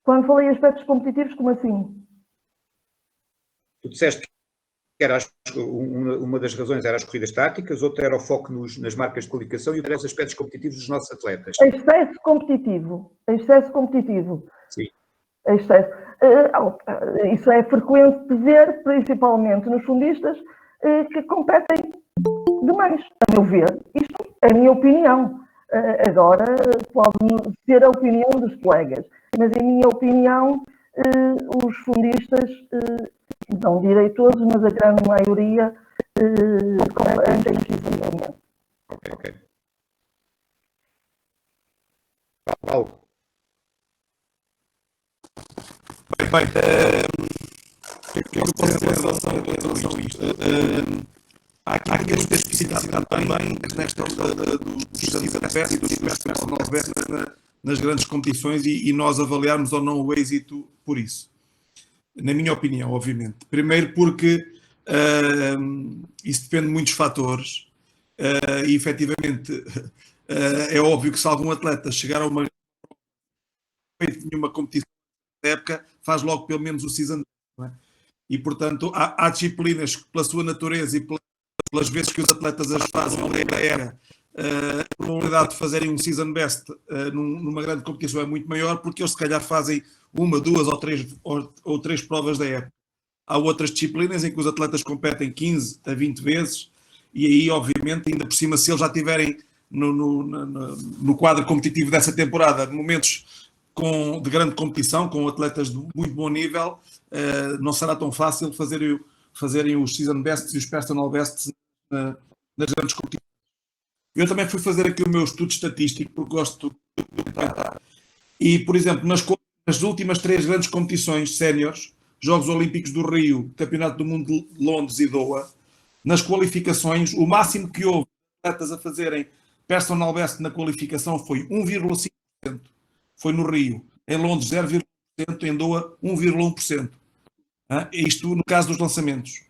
B: Quando falei em aspectos competitivos, como assim?
A: Tu disseste que era uma das razões era as corridas táticas, outra era o foco nas marcas de qualificação e outra era os aspectos competitivos dos nossos atletas.
B: Excesso competitivo.
A: Sim.
B: Excesso. Isso é frequente de ver, principalmente nos fundistas, que competem demais, a meu ver. Isto é a minha opinião. Agora pode ser a opinião dos colegas, mas em minha opinião os fundistas, não direi todos, mas a grande maioria competem excessivamente.
A: Ok. Paulo.
C: Bem, o que eu posso dizer em relação a isto? Há aqui uma especificidade também nesta dos adversos e dos adversos nas grandes competições e nós avaliarmos ou não o êxito por isso. Na minha opinião, obviamente. Primeiro porque isso depende de muitos fatores e efetivamente é óbvio que se algum atleta chegar a uma competição da época, faz logo pelo menos o season, não é? E portanto há disciplinas que pela sua natureza e pelas vezes que os atletas as fazem a probabilidade de fazerem um season best numa grande competição é muito maior, porque eles se calhar fazem 1, 2 ou 3 provas da época. Há outras disciplinas em que os atletas competem 15 a 20 vezes e aí obviamente ainda por cima se eles já tiverem no quadro competitivo dessa temporada momentos de grande competição, com atletas de muito bom nível, não será tão fácil fazerem os season bests e os personal bests nas grandes competições. Eu também fui fazer aqui o meu estudo estatístico, porque gosto de comentar. E, por exemplo, nas últimas 3 grandes competições séniores, Jogos Olímpicos do Rio, Campeonato do Mundo de Londres e Doha, nas qualificações, o máximo que houve atletas a fazerem personal best na qualificação foi 1,5%. Foi no Rio. Em Londres, 0,1%. Em Doha, 1,1%. Isto no caso dos lançamentos.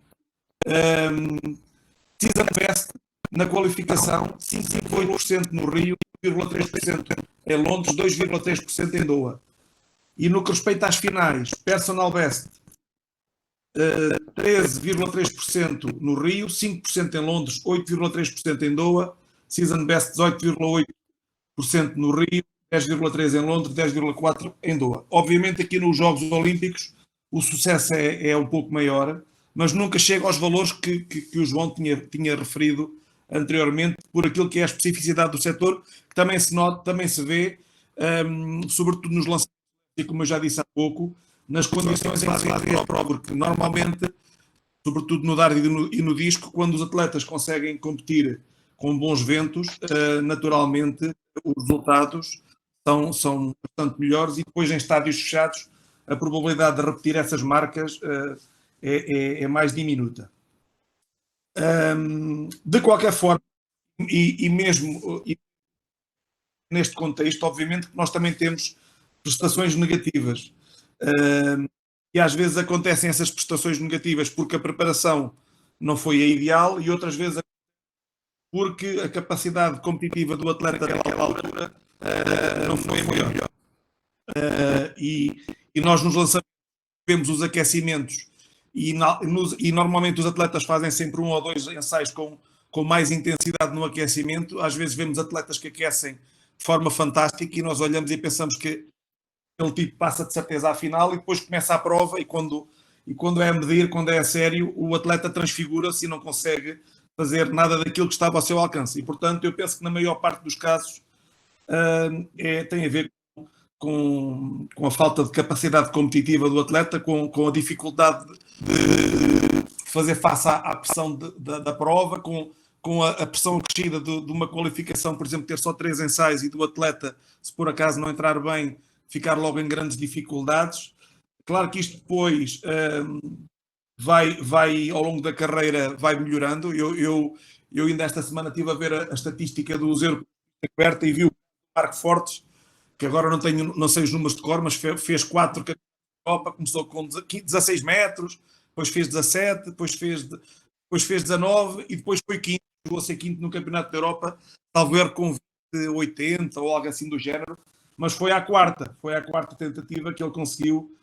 C: Season best na qualificação, 5,8% no Rio, 2,3% em Londres, 2,3% em Doha. E no que respeita às finais, personal best 13,3% no Rio, 5% em Londres, 8,3% em Doha, season best 18,8% no Rio, 10,3% em Londres, 10,4% em Doha. Obviamente aqui nos Jogos Olímpicos o sucesso é um pouco maior, mas nunca chega aos valores que o João tinha referido anteriormente, por aquilo que é a especificidade do setor, que também se nota, também se vê, sobretudo nos lançamentos, e como eu já disse há pouco, nas condições em que se faz a prova, porque normalmente, sobretudo no dardo e no disco, quando os atletas conseguem competir com bons ventos, naturalmente os resultados são bastante melhores, e depois em estádios fechados a probabilidade de repetir essas marcas é mais diminuta. De qualquer forma, e mesmo neste contexto, obviamente que nós também temos prestações negativas. E às vezes acontecem essas prestações negativas porque a preparação não foi a ideal, e outras vezes porque a capacidade competitiva do atleta naquela altura não foi a melhor. E nós nos lançamentos vemos os aquecimentos e normalmente os atletas fazem sempre 1 ou 2 ensaios com mais intensidade no aquecimento. Às vezes vemos atletas que aquecem de forma fantástica e nós olhamos e pensamos que aquele tipo passa de certeza à final, e depois começa a prova e quando é a medir, quando é a sério, o atleta transfigura-se e não consegue fazer nada daquilo que estava ao seu alcance. E, portanto, eu penso que na maior parte dos casos tem a ver com a falta de capacidade competitiva do atleta, com a dificuldade de fazer face à pressão da prova, com a pressão acrescida de uma qualificação, por exemplo, ter só 3 ensaios e do atleta, se por acaso não entrar bem, ficar logo em grandes dificuldades. Claro que isto depois vai ao longo da carreira vai melhorando. Eu ainda esta semana estive a ver a estatística do Zero Coberta e vi o Marco Fortes, que agora não sei os números de cor, mas fez 4 campeonatos da Europa, começou com 16 metros, depois fez 17, depois fez 19 e depois foi quinto, chegou a ser quinto no Campeonato da Europa, talvez com 80 ou algo assim do género, mas foi à quarta tentativa que ele conseguiu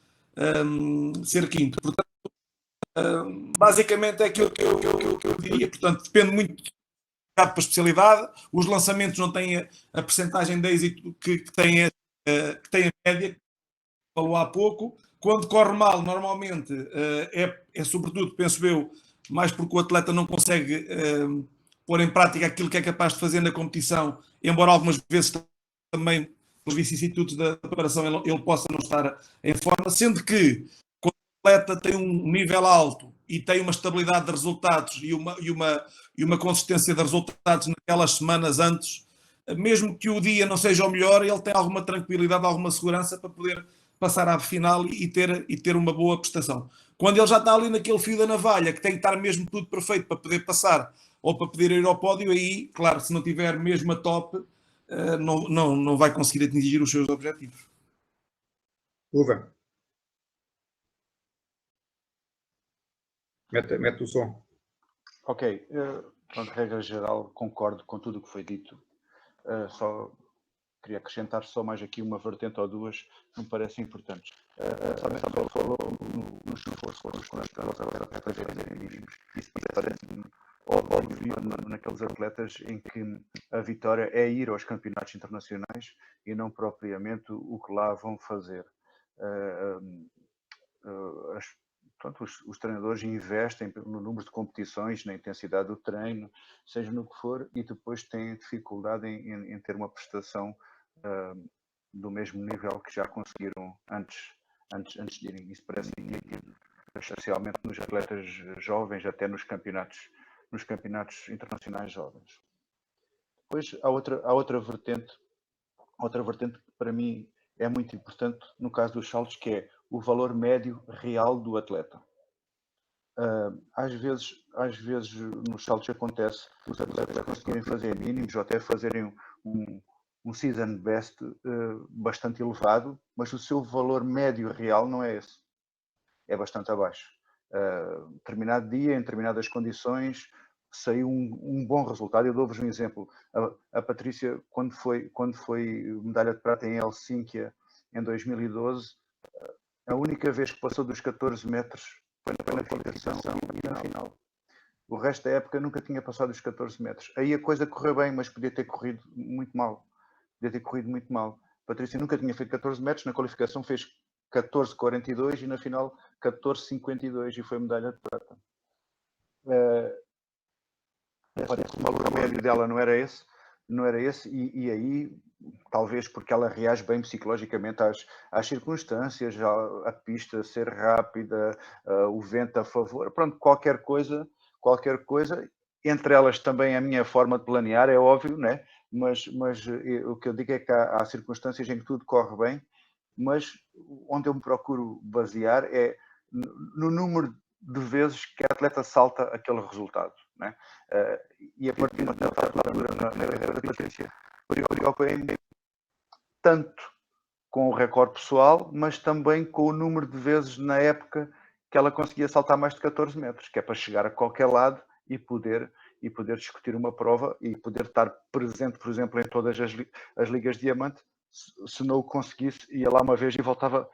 C: ser quinto. Portanto, basicamente é aquilo que eu diria. Portanto, depende muito para a especialidade. Os lançamentos não têm a percentagem de êxito que tem a média, que falou há pouco. Quando corre mal, normalmente é sobretudo, penso eu, mais porque o atleta não consegue pôr em prática aquilo que é capaz de fazer na competição, embora algumas vezes também, pelos vicissitudes da preparação, ele possa não estar em forma, sendo que quando o atleta tem um nível alto e tem uma estabilidade de resultados e uma consistência de resultados naquelas semanas antes, mesmo que o dia não seja o melhor, ele tem alguma tranquilidade, alguma segurança para poder passar à final e ter uma boa prestação. Quando ele já está ali naquele fio da navalha, que tem que estar mesmo tudo perfeito para poder passar ou para poder ir ao pódio, aí, claro, se não tiver mesmo a top, não vai conseguir atingir os seus objetivos.
A: Uva. Mete o som.
D: Ok. De regra geral, concordo com tudo o que foi dito. Só queria acrescentar só mais aqui uma vertente ou duas que me parecem importantes. Só falou nos esforços com os atletas fazerem mínimos. Isso parece-me óbvio naqueles atletas em que a vitória é ir aos campeonatos internacionais e não propriamente o que lá vão fazer. Portanto, os treinadores investem no número de competições, na intensidade do treino, seja no que for, e depois têm dificuldade em ter uma prestação do mesmo nível que já conseguiram antes de irem. Isso parece nítido, especialmente nos atletas jovens, até nos campeonatos internacionais jovens. Depois há outra vertente que para mim é muito importante no caso dos saltos, que é o valor médio real do atleta. Às vezes nos saltos acontece os atletas conseguirem fazer mínimos ou até fazerem um season best bastante elevado, mas o seu valor médio real não é esse. É bastante abaixo. Determinado dia, em determinadas condições, saiu um bom resultado. Eu dou-vos um exemplo. A Patrícia, quando foi medalha de prata em Helsínquia em 2012, A única vez que passou dos 14 metros foi na qualificação e na final. O resto da época nunca tinha passado dos 14 metros. Aí a coisa correu bem, mas podia ter corrido muito mal. Patrícia nunca tinha feito 14 metros, na qualificação fez 14,42 e na final 14,52 e foi medalha de prata. O valor médio dela não era esse, e aí, talvez porque ela reage bem psicologicamente às circunstâncias, a pista ser rápida, o vento a favor, pronto, qualquer coisa, entre elas também a minha forma de planear, é óbvio, né? Mas o que eu digo é que há circunstâncias em que tudo corre bem, mas onde eu me procuro basear é no número de vezes que a atleta salta aquele resultado, né? E a partir de uma certa altura na carreira da Patrícia, preocupei-me tanto com o recorde pessoal, mas também com o número de vezes na época que ela conseguia saltar mais de 14 metros, que é para chegar a qualquer lado e poder discutir uma prova e poder estar presente, por exemplo, em todas as ligas de diamante. Se não o conseguisse, ia lá uma vez e voltava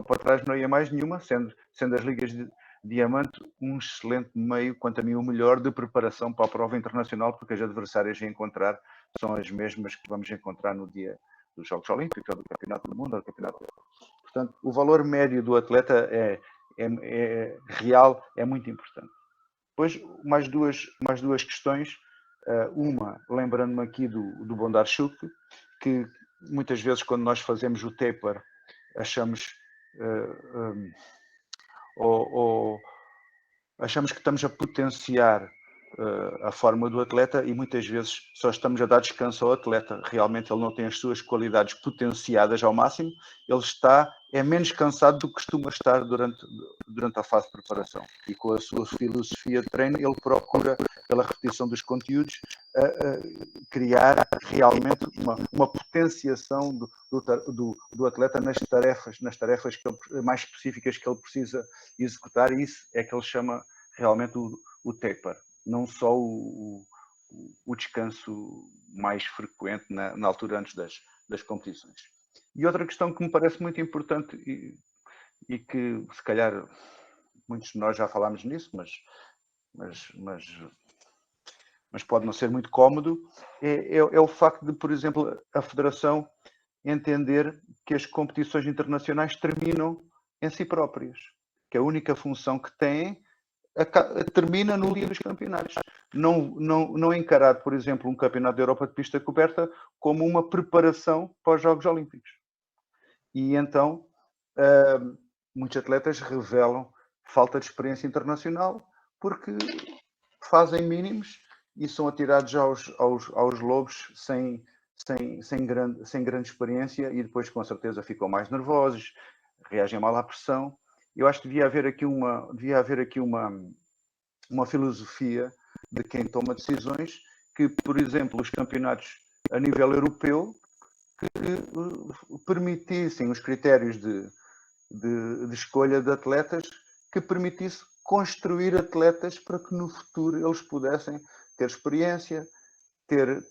D: para trás, não ia mais nenhuma, sendo as ligas de diamante um excelente meio, quanto a mim o melhor, de preparação para a prova internacional, porque as adversárias a encontrar são as mesmas que vamos encontrar no dia dos Jogos Olímpicos, ou do Campeonato do Mundo, ou do Campeonato da Europa. Portanto, o valor médio do atleta é real, é muito importante. Depois, mais duas questões. Uma, lembrando-me aqui do Bondarchuk, que muitas vezes quando nós fazemos o taper achamos que estamos a potenciar a forma do atleta e muitas vezes só estamos a dar descanso ao atleta. Realmente ele não tem as suas qualidades potenciadas ao máximo, ele é menos cansado do que costuma estar durante a fase de preparação. E com a sua filosofia de treino, ele procura, pela repetição dos conteúdos, criar realmente uma potenciação do atleta nas tarefas mais específicas que ele precisa executar, e isso é que ele chama realmente o taper. Não só o descanso mais frequente na altura antes das competições. E outra questão que me parece muito importante e que se calhar muitos de nós já falámos nisso, mas pode não ser muito cómodo, é o facto de, por exemplo, a Federação entender que as competições internacionais terminam em si próprias, que a única função que têm termina no dia dos campeonatos. Não encarar, por exemplo, um campeonato da Europa de pista coberta como uma preparação para os Jogos Olímpicos. E então, muitos atletas revelam falta de experiência internacional porque fazem mínimos e são atirados aos lobos sem grande experiência e depois, com certeza, ficam mais nervosos, reagem mal à pressão. Eu acho que devia haver aqui uma filosofia de quem toma decisões que, por exemplo, os campeonatos a nível europeu que permitissem os critérios de escolha de atletas, que permitisse construir atletas para que no futuro eles pudessem ter experiência, ter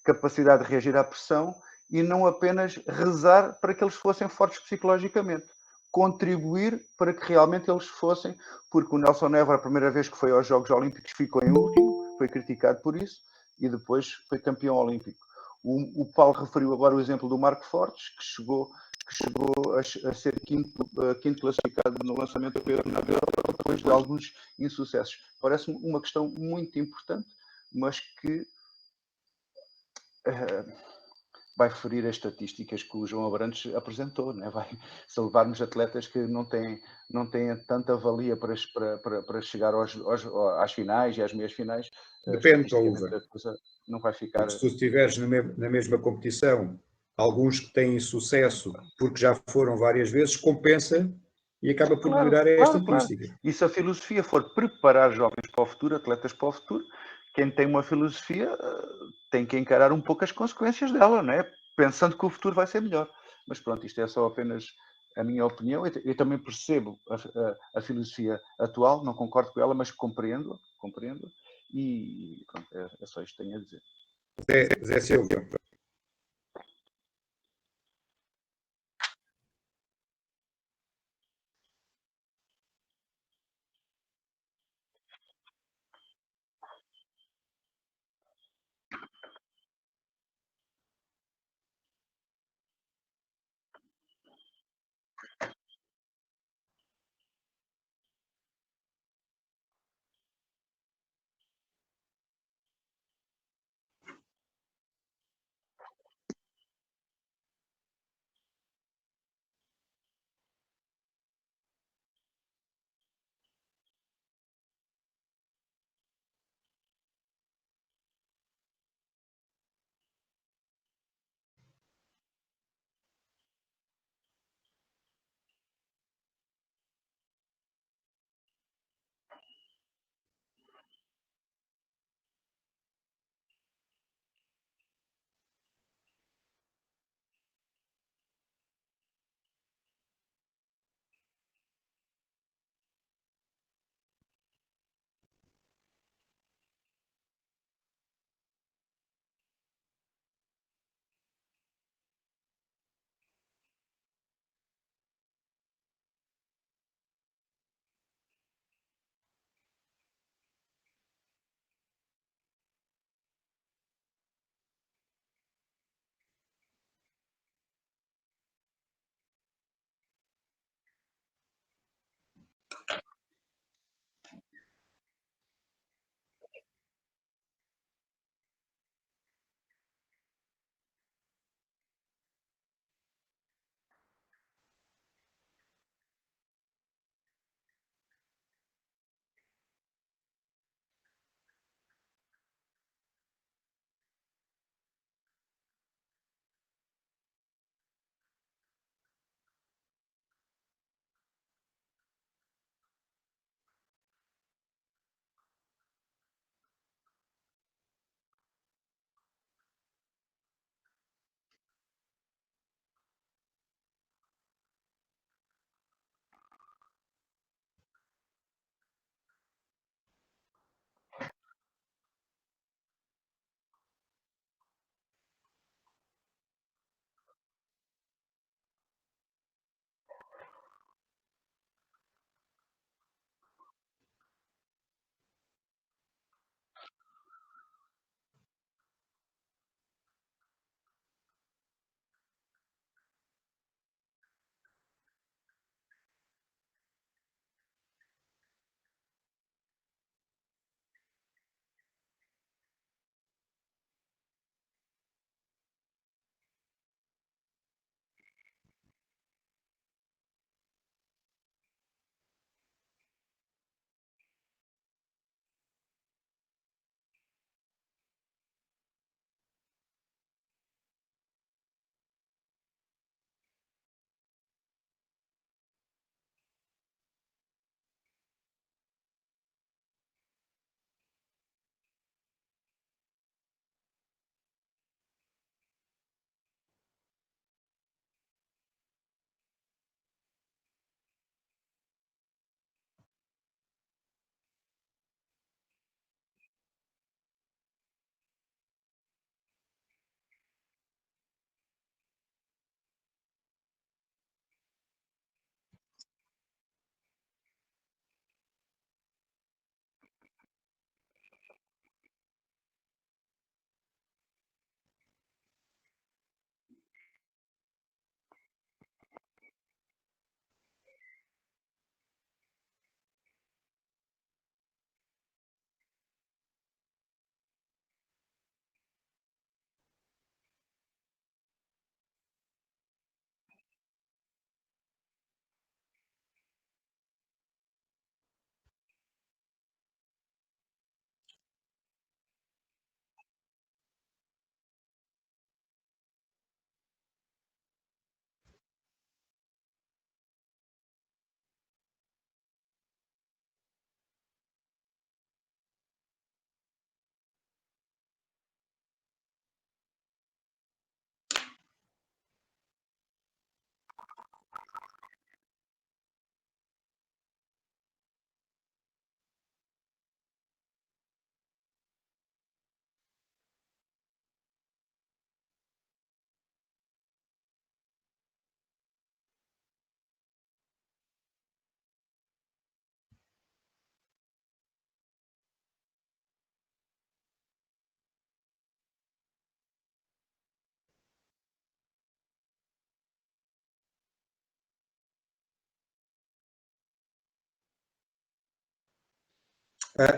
D: capacidade de reagir à pressão e não apenas rezar para que eles fossem fortes psicologicamente. Contribuir para que realmente eles fossem, porque o Nelson Neva, a primeira vez que foi aos Jogos Olímpicos, ficou em último, foi criticado por isso, e depois foi campeão olímpico. O Paulo referiu agora o exemplo do Marco Fortes, que chegou a ser quinto classificado no lançamento da Europa depois de alguns insucessos. Parece-me uma questão muito importante, mas que vai ferir as estatísticas que o João Abrantes apresentou, né? Se levarmos atletas que não têm tanta valia para chegar às finais e às meias finais,
A: depende, Uva.
D: a coisa não vai ficar.
A: Se tu estiveres na mesma competição, alguns que têm sucesso porque já foram várias vezes, compensa e acaba por melhorar esta estatística.
D: Claro. E se a filosofia for preparar jovens para o futuro, atletas para o futuro, quem tem uma filosofia tem que encarar um pouco as consequências dela, não é? Pensando que o futuro vai ser melhor. Mas pronto, isto é só apenas a minha opinião. Eu também percebo a filosofia atual, não concordo com ela, mas compreendo. E pronto, é só isto que tenho a dizer.
A: Zé Silva.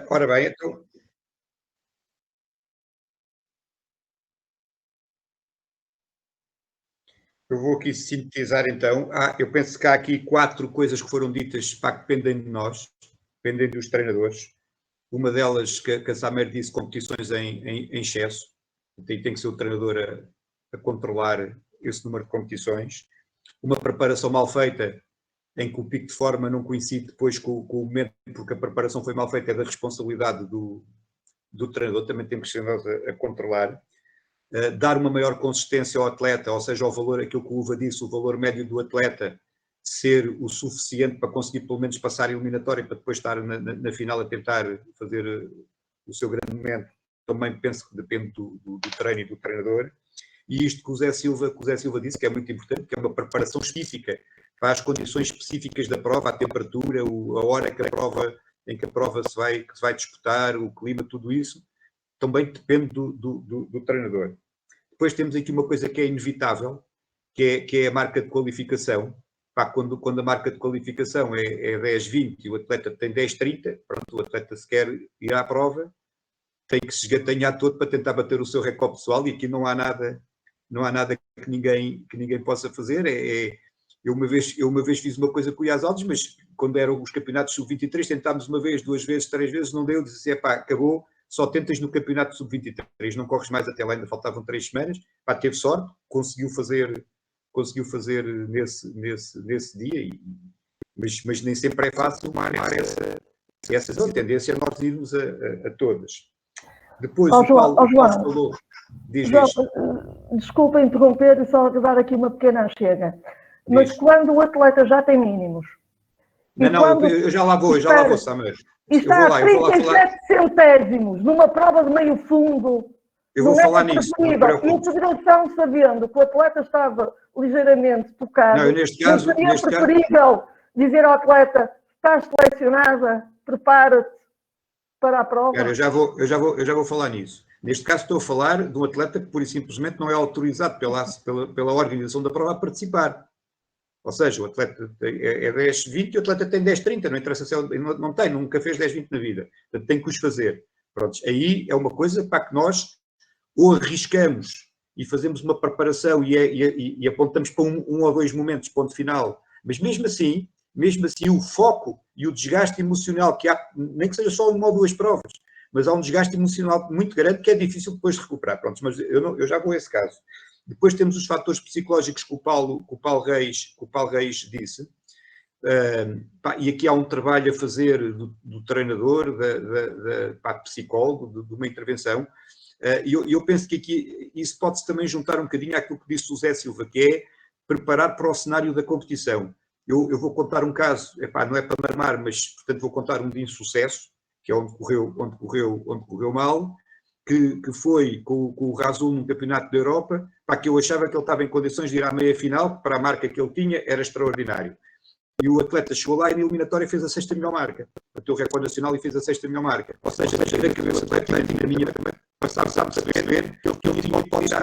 A: Ora bem, então. Eu vou aqui sintetizar então. Eu penso que há aqui 4 coisas que foram ditas que dependem de nós, dependem dos treinadores. Uma delas, que a Samer disse, competições em excesso. Tem que ser o treinador a controlar esse número de competições. Uma preparação mal feita, em que o pico de forma não coincide depois com o momento, porque a preparação foi mal feita, é da responsabilidade do treinador, também temos que ser nós a controlar. Dar uma maior consistência ao atleta, ou seja, ao valor, aquilo que o Uva disse, o valor médio do atleta ser o suficiente para conseguir pelo menos passar a eliminatória, para depois estar na final a tentar fazer o seu grande momento. Também penso que depende do treino e do treinador. E isto que o Zé Silva disse, que é muito importante, que é uma preparação específica para as condições específicas da prova, a temperatura, a hora em que a prova se vai disputar, o clima, tudo isso, também depende do treinador. Depois temos aqui uma coisa que é inevitável, que é a marca de qualificação. Quando a marca de qualificação é 10-20 e o atleta tem 10-30, pronto, o atleta se quer ir à prova, tem que se esgatanhar todo para tentar bater o seu recorde pessoal, e aqui não há nada que ninguém possa fazer. Eu uma vez fiz uma coisa com o Ias Alves, mas quando eram os campeonatos sub-23, tentámos uma vez, 2 vezes, 3 vezes, não deu, disse assim, acabou, só tentas no campeonato sub-23, não corres mais até lá, ainda faltavam 3 semanas, teve sorte, conseguiu fazer nesse dia, mas nem sempre é fácil tomar essa tendência a nós irmos a todas. Depois, o Paulo falou...
B: Desculpa interromper e só dar aqui uma pequena chega. Mas quando o atleta já tem mínimos...
A: eu já lá vou, Samer.
B: E está a 37 centésimos numa prova de meio fundo...
A: Eu vou falar nisso.
B: E a federação, sabendo que o atleta estava ligeiramente tocado, não seria preferível dizer ao atleta: estás selecionada, prepara-te para a prova?
A: Cara, eu já vou falar nisso. Neste caso estou a falar de um atleta que pura e simplesmente não é autorizado pela organização da prova a participar. Ou seja, o atleta é 10-20 e o atleta tem 10-30, não interessa se ele nunca fez 10-20 na vida. Portanto, tem que os fazer. Pronto, aí é uma coisa para que nós ou arriscamos e fazemos uma preparação e apontamos para um ou 2 momentos, ponto final. Mas mesmo assim, o foco e o desgaste emocional que há, nem que seja só 1 ou 2 provas, mas há um desgaste emocional muito grande que é difícil depois de recuperar. Pronto, mas eu já vou a esse caso. Depois temos os fatores psicológicos que o Paulo Reis disse. E aqui há um trabalho a fazer do treinador, de psicólogo, de uma intervenção. E eu penso que aqui isso pode-se também juntar um bocadinho àquilo que disse o Zé Silva, que é preparar para o cenário da competição. Eu vou contar um caso, não é para alarmar, mas portanto vou contar um de insucesso, que é onde correu mal, que foi com o Razul no Campeonato da Europa, que eu achava que ele estava em condições de ir à meia-final, para a marca que ele tinha, era extraordinário. E o atleta chegou lá e na eliminatória fez a 6ª melhor marca. Bateu o recorde nacional e fez a 6ª melhor marca. Ou seja, na cabeça do atleta tinha minha passava a perceber que ele tinha hipótese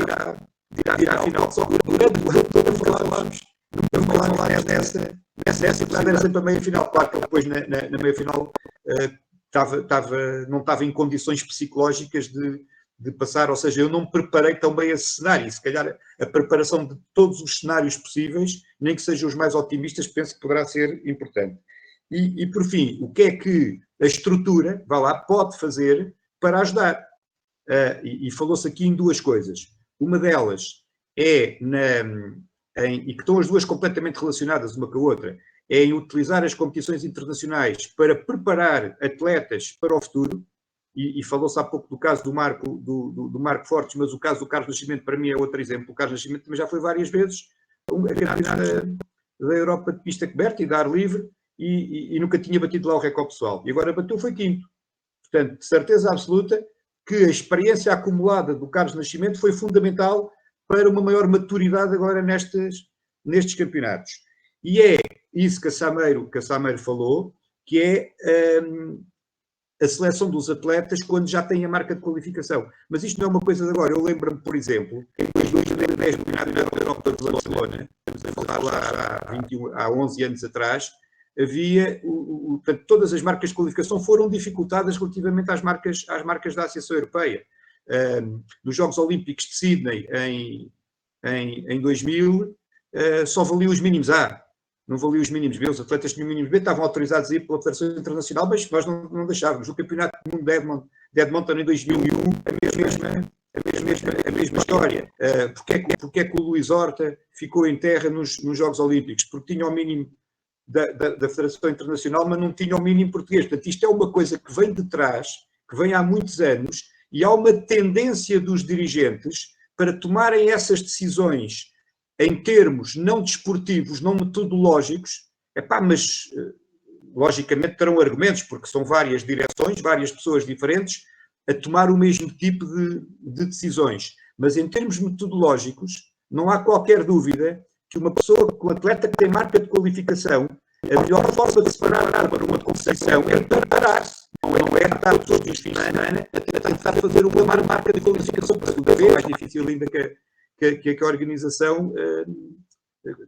A: de ir à final. Só que durante o ano todo não falámos nessa, era sempre a meia-final. Claro que depois na meia-final não estava em condições psicológicas de passar, ou seja, eu não preparei tão bem esse cenário, e se calhar a preparação de todos os cenários possíveis, nem que sejam os mais otimistas, penso que poderá ser importante. E por fim, o que é que a estrutura, pode fazer para ajudar? E falou-se aqui em 2 coisas. Uma delas é, e que estão as 2 completamente relacionadas uma com a outra, é em utilizar as competições internacionais para preparar atletas para o futuro. E falou-se há pouco do caso do Marco Fortes, mas o caso do Carlos Nascimento para mim é outro exemplo. O Carlos Nascimento também já foi várias vezes a campeonato da Europa de pista coberta e de ar livre e nunca tinha batido lá o recorde pessoal. E agora bateu, foi 5º. Portanto, de certeza absoluta que a experiência acumulada do Carlos Nascimento foi fundamental para uma maior maturidade agora nestes campeonatos. E é isso que a Sameiro falou, que é a seleção dos atletas quando já têm a marca de qualificação. Mas isto não é uma coisa de agora. Eu lembro-me, por exemplo, em 2010, no Campeonato da Europa de Barcelona, estamos a falar há 11 anos atrás, havia, portanto, todas as marcas de qualificação foram dificultadas relativamente às marcas da Associação Europeia. Nos Jogos Olímpicos de Sydney, em 2000, só valiam os mínimos A, não valiam os mínimos B. Os atletas tinham mínimos B, estavam autorizados a ir pela Federação Internacional, mas nós não deixávamos. O Campeonato do Mundo de Edmonton em 2001, a mesma história. Porque é que o Luís Horta ficou em terra nos Jogos Olímpicos? Porque tinha o mínimo da Federação Internacional, mas não tinha o mínimo português. Portanto, isto é uma coisa que vem de trás, que vem há muitos anos, e há uma tendência dos dirigentes para tomarem essas decisões em termos não desportivos, não metodológicos, mas logicamente terão argumentos, porque são várias direções, várias pessoas diferentes a tomar o mesmo tipo de decisões. Mas em termos metodológicos, não há qualquer dúvida que um atleta que tem marca de qualificação, a melhor forma de se preparar para uma competição é preparar-se. Não é estar todos os fins de semana a tentar fazer uma marca de qualificação para segunda vez, mais difícil ainda que a organização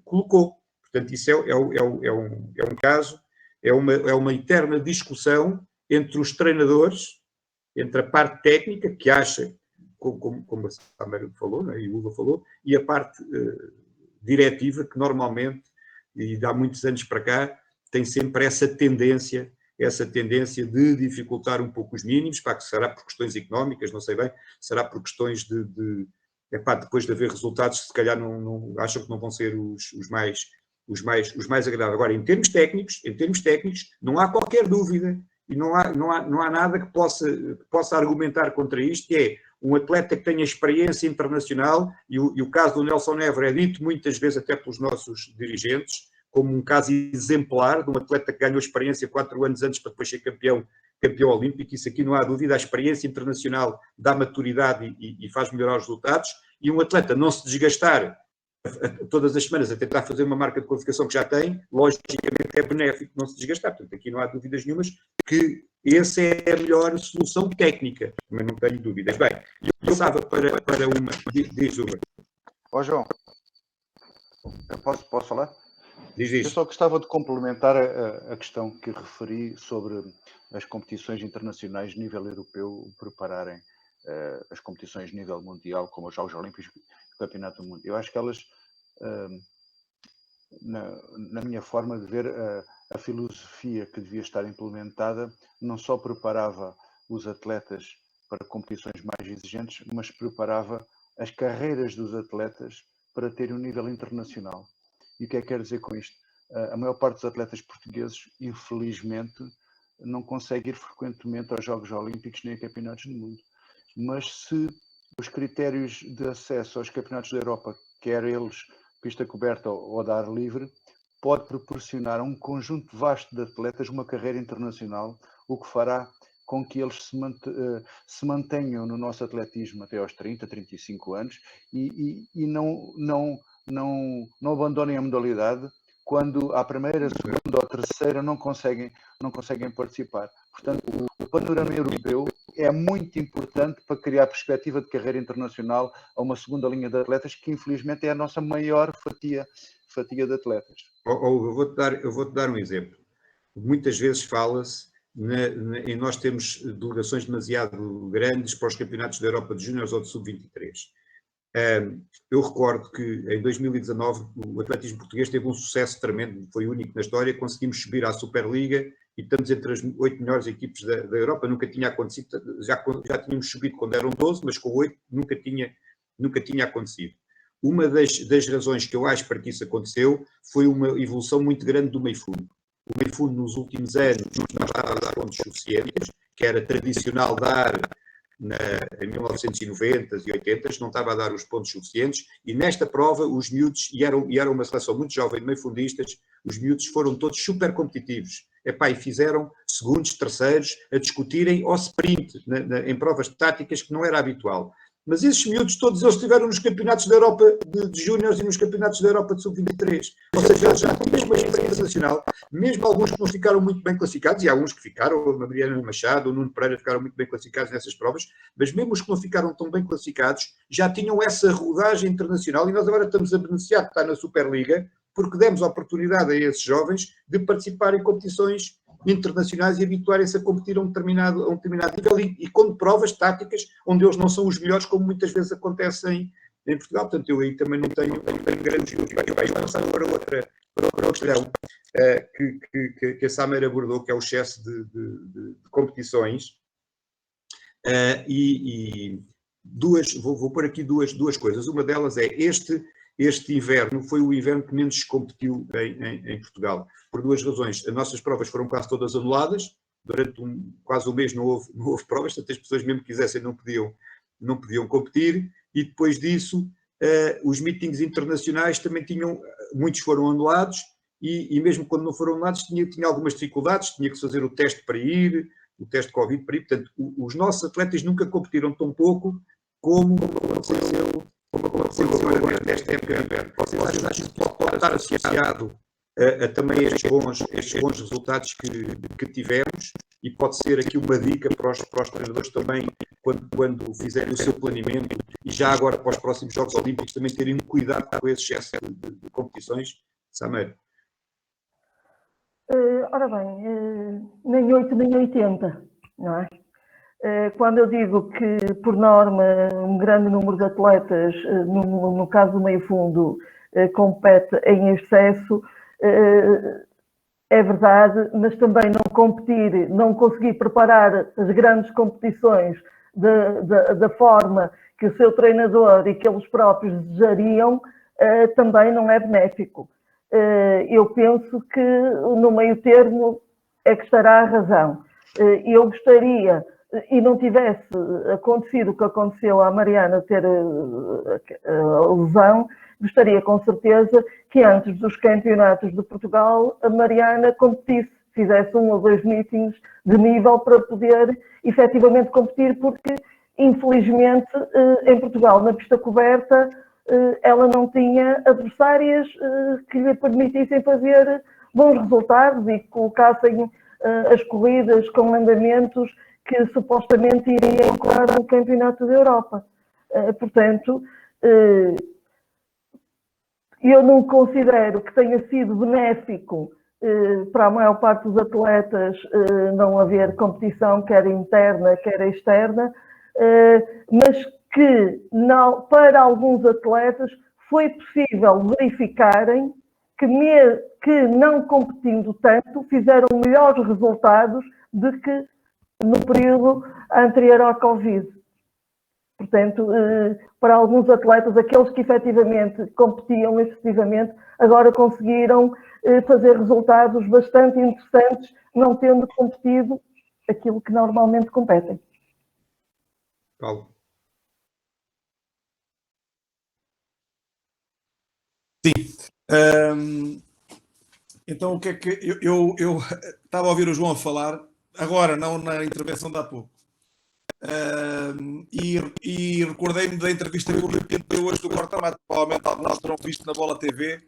A: colocou. Portanto, isso é um caso, é uma eterna discussão entre os treinadores, entre a parte técnica, que acha, como a Samara falou, né, e o Uva falou, e a parte diretiva, que normalmente, e de há muitos anos para cá, tem sempre essa tendência de dificultar um pouco os mínimos, que será por questões económicas, não sei bem, será por questões depois de haver resultados, se calhar não acham que não vão ser os mais agradáveis. Agora, em termos técnicos, não há qualquer dúvida, e não há nada que possa argumentar contra isto, que é um atleta que tenha experiência internacional, e o caso do Nelson Évora é dito muitas vezes até pelos nossos dirigentes, como um caso exemplar de um atleta que ganhou experiência 4 anos antes para depois ser campeão olímpico. Isso aqui não há dúvida, a experiência internacional dá maturidade e faz melhorar os resultados, e um atleta não se desgastar todas as semanas a tentar fazer uma marca de qualificação que já tem, logicamente é benéfico não se desgastar. Portanto, aqui não há dúvidas nenhumas que essa é a melhor solução técnica, mas não tenho dúvidas. Bem, eu passava para uma... Diz, Uva.
D: João, posso falar?
A: Diz.
D: Eu só gostava de complementar a questão que referi sobre as competições internacionais de nível europeu prepararem as competições de nível mundial, como os Jogos Olímpicos e o Campeonato do Mundo. Eu acho que elas, na minha forma de ver, a filosofia que devia estar implementada não só preparava os atletas para competições mais exigentes, mas preparava as carreiras dos atletas para terem um nível internacional. E o que é que quero dizer com isto? A maior parte dos atletas portugueses, infelizmente, não consegue ir frequentemente aos Jogos Olímpicos nem a Campeonatos do Mundo. Mas se os critérios de acesso aos Campeonatos da Europa, quer eles pista coberta ou de ar livre, pode proporcionar a um conjunto vasto de atletas uma carreira internacional, o que fará com que eles se mantenham no nosso atletismo até aos 30, 35 anos e não abandonem a modalidade quando à primeira, segunda ou terceira não conseguem participar. Portanto, o panorama europeu é muito importante para criar perspectiva de carreira internacional a uma segunda linha de atletas, que infelizmente é a nossa maior fatia de atletas.
A: Eu vou-te dar um exemplo. Muitas vezes fala-se em nós temos delegações demasiado grandes para os campeonatos da Europa de Júniores ou de Sub-23. Eu recordo que em 2019 o atletismo português teve um sucesso tremendo, foi único na história, conseguimos subir à Superliga e estamos entre as 8 melhores equipes da Europa, nunca tinha acontecido, já tínhamos subido quando eram 12, mas com 8 nunca tinha acontecido. Uma das razões que eu acho para que isso aconteceu foi uma evolução muito grande do meio fundo. O meio fundo nos últimos anos não estava a dar pontos suficientes, que era tradicional dar em 1990 e 80, não estava a dar os pontos suficientes, e nesta prova os miúdos, e era uma seleção muito jovem de meio-fundistas, os miúdos foram todos super competitivos. E fizeram segundos, terceiros, a discutirem ao sprint, em provas táticas que não era habitual. Mas esses miúdos, todos eles estiveram nos campeonatos da Europa de Júniores e nos campeonatos da Europa de Sub-23. Ou seja, eles já tinham uma experiência nacional, mesmo alguns que não ficaram muito bem classificados, e há uns que ficaram, a Mariana Machado, o Nuno Pereira ficaram muito bem classificados nessas provas, mas mesmo os que não ficaram tão bem classificados, já tinham essa rodagem internacional, e nós agora estamos a beneficiar de estar na Superliga, porque demos a oportunidade a esses jovens de participar em competições internacionais e habituarem-se a competir a um determinado nível e com provas táticas onde eles não são os melhores, como muitas vezes acontece em Portugal. Portanto, eu aí também não tenho grandes dúvidas. Vais passar para outra questão que a Samer abordou, que é o excesso de competições. Vou pôr aqui duas coisas. Uma delas é este inverno foi o inverno que menos se competiu em Portugal, por duas razões. As nossas provas foram quase todas anuladas, durante quase um mês não houve provas, portanto as pessoas mesmo que quisessem não podiam competir, e depois disso os meetings internacionais também muitos foram anulados, e mesmo quando não foram anulados tinha algumas dificuldades, tinha que fazer o teste para ir, o teste de Covid para ir, portanto os nossos atletas nunca competiram tão pouco como aconteceu agora nesta época de inverno. Vocês acham que isso pode estar associado a também estes bons resultados que tivemos, e pode ser aqui uma dica para os treinadores também, quando fizerem o seu planeamento, e já agora para os próximos Jogos Olímpicos também terem cuidado com esse excesso de competições? Samer?
B: Ora bem, nem 8 nem 80, não é? Quando eu digo que, por norma, um grande número de atletas, no caso do meio fundo, compete em excesso, é verdade, mas também não competir, não conseguir preparar as grandes competições da forma que o seu treinador e que eles próprios desejariam, também não é benéfico. Eu penso que no meio termo é que estará a razão. Eu gostaria, e não tivesse acontecido o que aconteceu à Mariana ter a lesão, gostaria com certeza que antes dos campeonatos de Portugal a Mariana competisse, fizesse 1 ou 2 meetings de nível para poder efetivamente competir, porque infelizmente em Portugal, na pista coberta, ela não tinha adversárias que lhe permitissem fazer bons resultados e que colocassem as corridas com andamentos que supostamente iria entrar no Campeonato da Europa. Portanto, eu não considero que tenha sido benéfico para a maior parte dos atletas não haver competição, quer interna, quer externa, mas que para alguns atletas foi possível verificarem que não competindo tanto, fizeram melhores resultados do que no período anterior ao Covid. Portanto, para alguns atletas, aqueles que efetivamente competiam excessivamente, agora conseguiram fazer resultados bastante interessantes, não tendo competido aquilo que normalmente competem.
A: Paulo?
C: Sim. Então, o que é que... Eu estava a ouvir o João a falar, agora, não na intervenção de há pouco. E recordei-me da entrevista que eu deu hoje do Corta-Mato. Provavelmente alguns terão visto na Bola TV.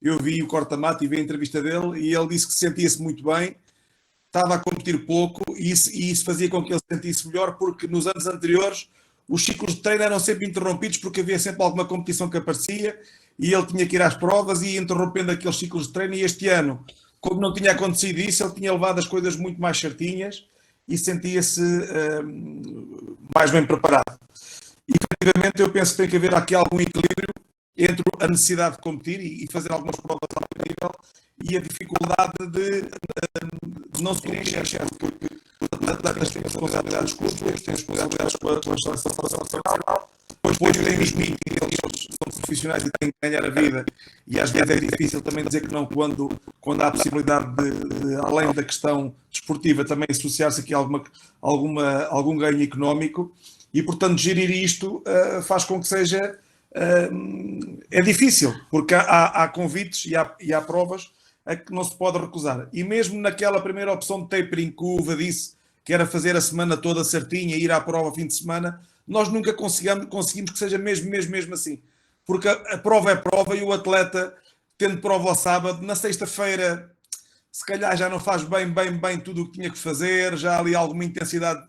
C: Eu vi o Corta-Mato e vi a entrevista dele, e ele disse que sentia-se muito bem, estava a competir pouco, e isso fazia com que ele se sentisse melhor, porque nos anos anteriores os ciclos de treino eram sempre interrompidos, porque havia sempre alguma competição que aparecia e ele tinha que ir às provas e ia interrompendo aqueles ciclos de treino. E este ano, como não tinha acontecido isso, ele tinha levado as coisas muito mais certinhas e sentia-se mais bem preparado. E, efetivamente, eu penso que tem que haver aqui algum equilíbrio entre a necessidade de competir e fazer algumas provas a alto nível e a dificuldade de não se preencher, porque os atletas têm responsabilidades com os clubes, têm responsabilidades com a seleção nacional, depois têm os meetings, eles são profissionais e têm que ganhar a vida, e às vezes é difícil também dizer que não quando há a possibilidade de, além da questão desportiva, também associar-se aqui a algum ganho económico, e portanto gerir isto faz com que seja... é difícil, porque há convites e há provas a que não se pode recusar. E mesmo naquela primeira opção de tapering que o Uva disse, que era fazer a semana toda certinha, ir à prova ao fim de semana, nós nunca conseguimos que seja mesmo assim. Porque a prova é prova, e o atleta, tendo prova ao sábado, na sexta-feira, se calhar já não faz bem tudo o que tinha que fazer, já há ali alguma intensidade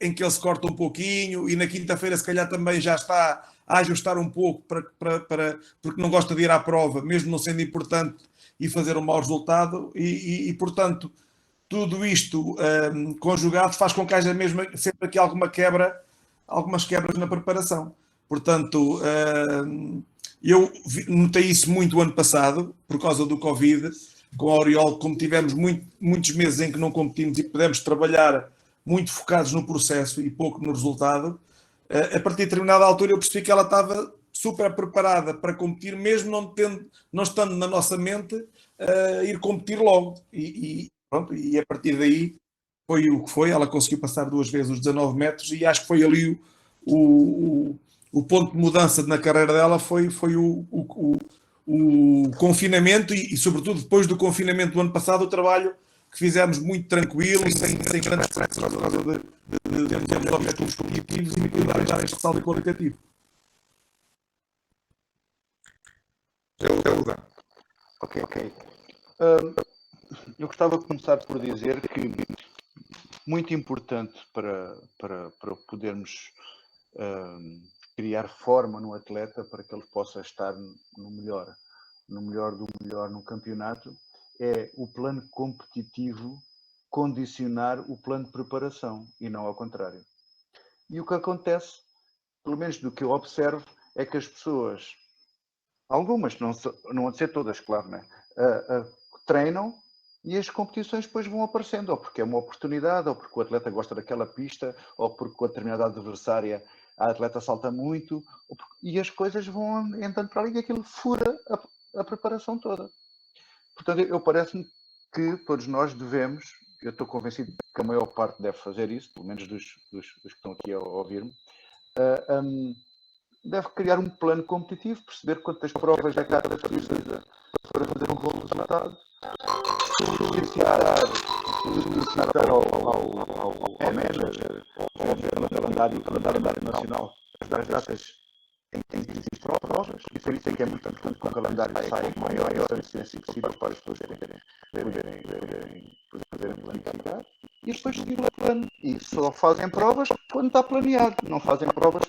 C: em que ele se corta um pouquinho, e na quinta-feira se calhar também já está a ajustar um pouco porque não gosta de ir à prova, mesmo não sendo importante, e fazer um mau resultado, e portanto, tudo isto conjugado faz com que haja mesmo sempre aqui algumas quebras na preparação. Portanto, eu notei isso muito o ano passado, por causa do Covid, com a Oriol, como tivemos muitos meses em que não competimos e pudemos trabalhar muito focados no processo e pouco no resultado, a partir de determinada altura eu percebi que ela estava super preparada para competir, mesmo não estando na nossa mente ir competir logo. Pronto, e a partir daí foi o que foi. Ela conseguiu passar 2 vezes os 19 metros e acho que foi ali o ponto de mudança na carreira dela, foi o confinamento e, sobretudo, depois do confinamento do ano passado, o trabalho que fizemos muito tranquilo, sem grandes pressões, por causa de termos objetivos competitivos e dar este salto qualitativo.
D: Ok. Eu gostava de começar por dizer que muito importante para podermos criar forma no atleta para que ele possa estar no melhor do melhor no campeonato é o plano competitivo condicionar o plano de preparação e não ao contrário. E o que acontece, pelo menos do que eu observo, é que as pessoas, algumas, não há de ser todas, claro, né? Treinam e as competições depois vão aparecendo, ou porque é uma oportunidade, ou porque o atleta gosta daquela pista, ou porque com a determinada adversária a atleta salta muito, e as coisas vão entrando para ali e aquilo fura a preparação toda. Portanto, eu parece-me que todos nós devemos, eu estou convencido que a maior parte deve fazer isso, pelo menos dos que estão aqui a ouvir-me, deve criar um plano competitivo, perceber quantas provas é que a atleta precisa para fazer um bom resultado, solicitar ao manager, ao calendário nacional, das datas em que existem provas, e por isso é que é muito importante que o calendário saia com a maior antecedência possível para as pessoas poderem planificar, e depois seguir o plano. E só fazem provas quando está planeado, não fazem provas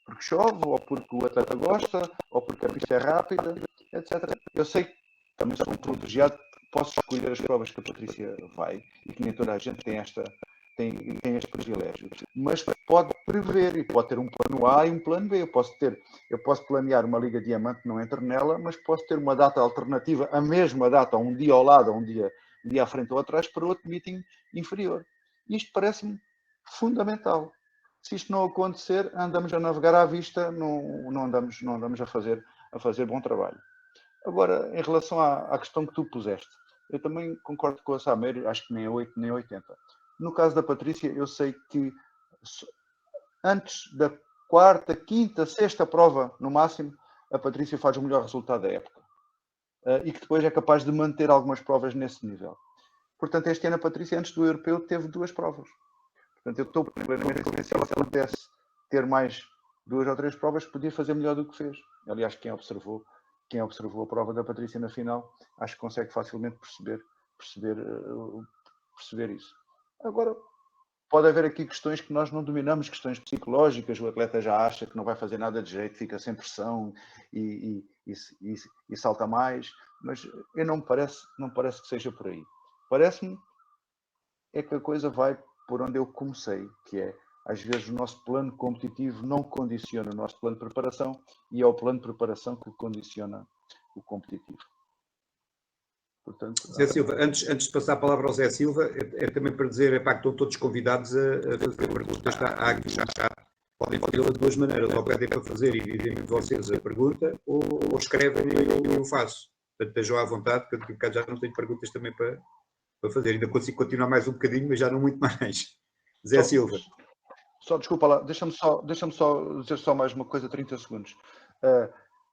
D: porque chove, ou porque o atleta gosta, ou porque a pista é rápida, etc. Eu sei que também sou um privilegiado, posso escolher as provas que a Patrícia vai, e que nem toda a gente tem este privilégio, mas pode prever e pode ter um plano A e um plano B. Eu posso planear uma Liga Diamante, não entro nela, mas posso ter uma data alternativa, a mesma data, um dia ao lado, ou um dia à frente ou atrás, para outro meeting inferior. Isto parece-me fundamental. Se isto não acontecer, andamos a navegar à vista, não andamos a fazer bom trabalho. Agora, em relação à questão que tu puseste, eu também concordo com a Sameiro, acho que nem 8 nem 80. No caso da Patrícia, eu sei que antes da quarta, quinta, sexta prova, no máximo, a Patrícia faz o melhor resultado da época. E que depois é capaz de manter algumas provas nesse nível. Portanto, este ano a Patrícia, antes do europeu, teve 2 provas. Portanto, eu estou plenamente convencido que se ela pudesse ter mais 2 ou 3 provas, podia fazer melhor do que fez. Aliás, quem observou a prova da Patrícia na final, acho que consegue facilmente perceber isso. Agora, pode haver aqui questões que nós não dominamos, questões psicológicas, o atleta já acha que não vai fazer nada de jeito, fica sem pressão e salta mais, mas não me parece que seja por aí. Parece-me é que a coisa vai por onde eu comecei, que é, às vezes, o nosso plano competitivo não condiciona o nosso plano de preparação e é o plano de preparação que condiciona o competitivo. Portanto,
A: Zé Silva, antes de passar a palavra ao Zé Silva, é também para dizer que estão todos convidados a fazer perguntas. Há aqui já podem fazê-la de 2 maneiras, ou pedem para fazer e dizem vocês a pergunta, ou escrevem e eu faço. Portanto, estejam à vontade, porque já não tenho perguntas também para fazer. Ainda consigo continuar mais um bocadinho, mas já não muito mais. Zé Silva.
D: Só desculpa lá, deixa-me só dizer só mais uma coisa, 30 segundos.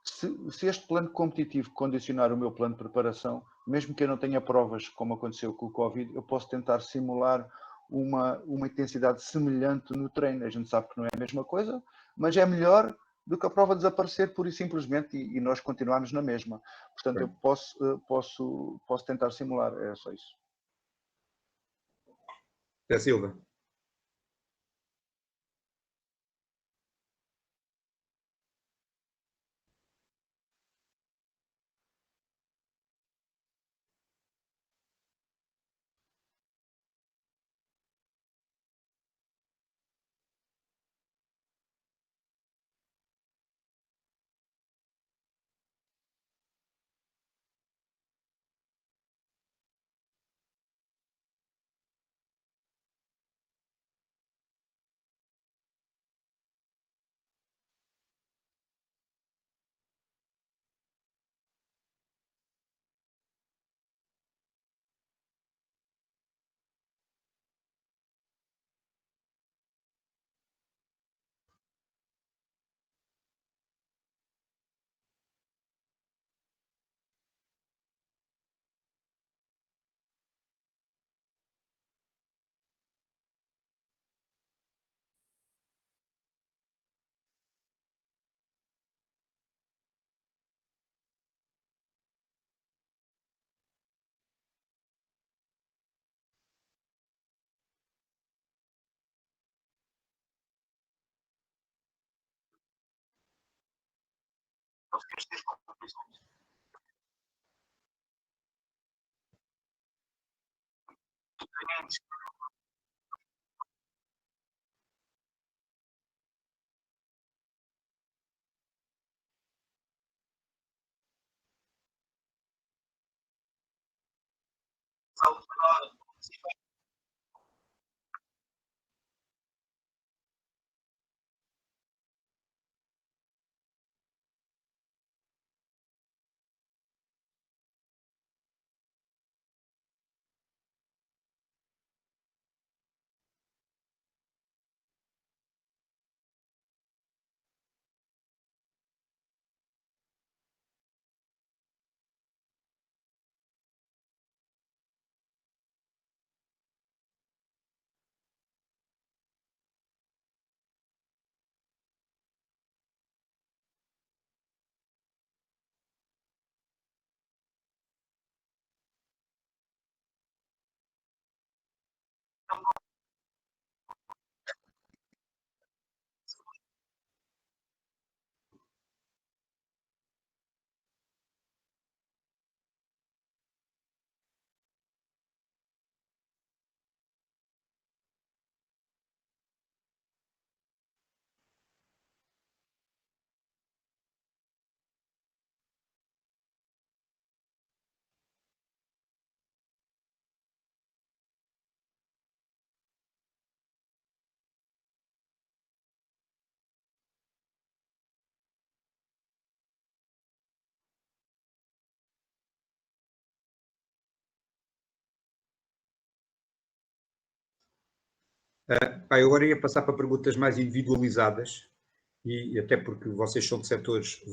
D: Se este plano competitivo condicionar o meu plano de preparação, mesmo que eu não tenha provas, como aconteceu com o Covid, eu posso tentar simular uma intensidade semelhante no treino. A gente sabe que não é a mesma coisa, mas é melhor do que a prova desaparecer pura e simplesmente e nós continuarmos na mesma. Portanto, eu posso tentar simular, é só isso.
A: Zé Silva. Eu agora ia passar para perguntas mais individualizadas, e até porque vocês são de setores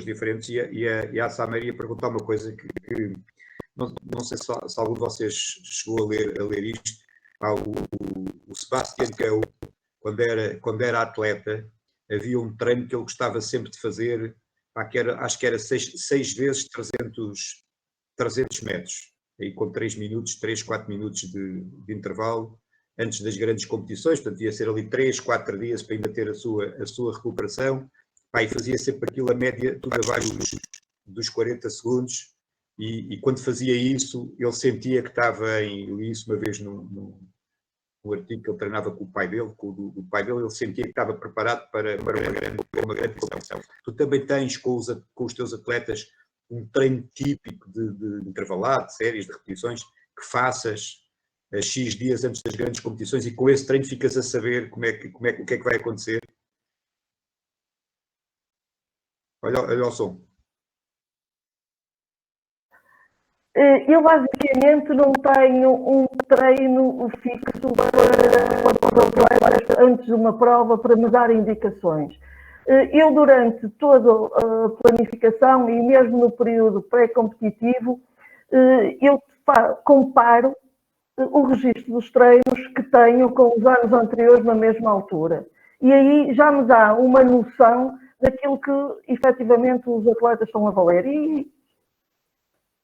A: diferentes, e a Samar ia perguntar uma coisa que não sei se algum de vocês chegou a ler isto. O Sebastian Coe, quando era atleta, havia um treino que ele gostava sempre de fazer, acho que era 6 vezes 300 metros, aí com 3, 4 minutos de intervalo, antes das grandes competições. Portanto ia ser ali 3, 4 dias para ainda ter a sua recuperação, e fazia sempre aquilo a média, tudo abaixo dos 40 segundos, e quando fazia isso, ele sentia que estava eu li isso uma vez no artigo que ele treinava com o pai dele, ele sentia que estava preparado para uma grande competição. Tu também tens com os teus atletas um treino típico de intervalado, de séries, de repetições, que faças a X dias antes das grandes competições, e com esse treino ficas a saber o que é que vai acontecer? Olha o som.
B: Eu basicamente não tenho um treino fixo para antes de uma prova para me dar indicações. Eu, durante toda a planificação e mesmo no período pré-competitivo, eu comparo o registro dos treinos que tenho com os anos anteriores na mesma altura. E aí já me dá uma noção daquilo que efetivamente os atletas estão a valer. E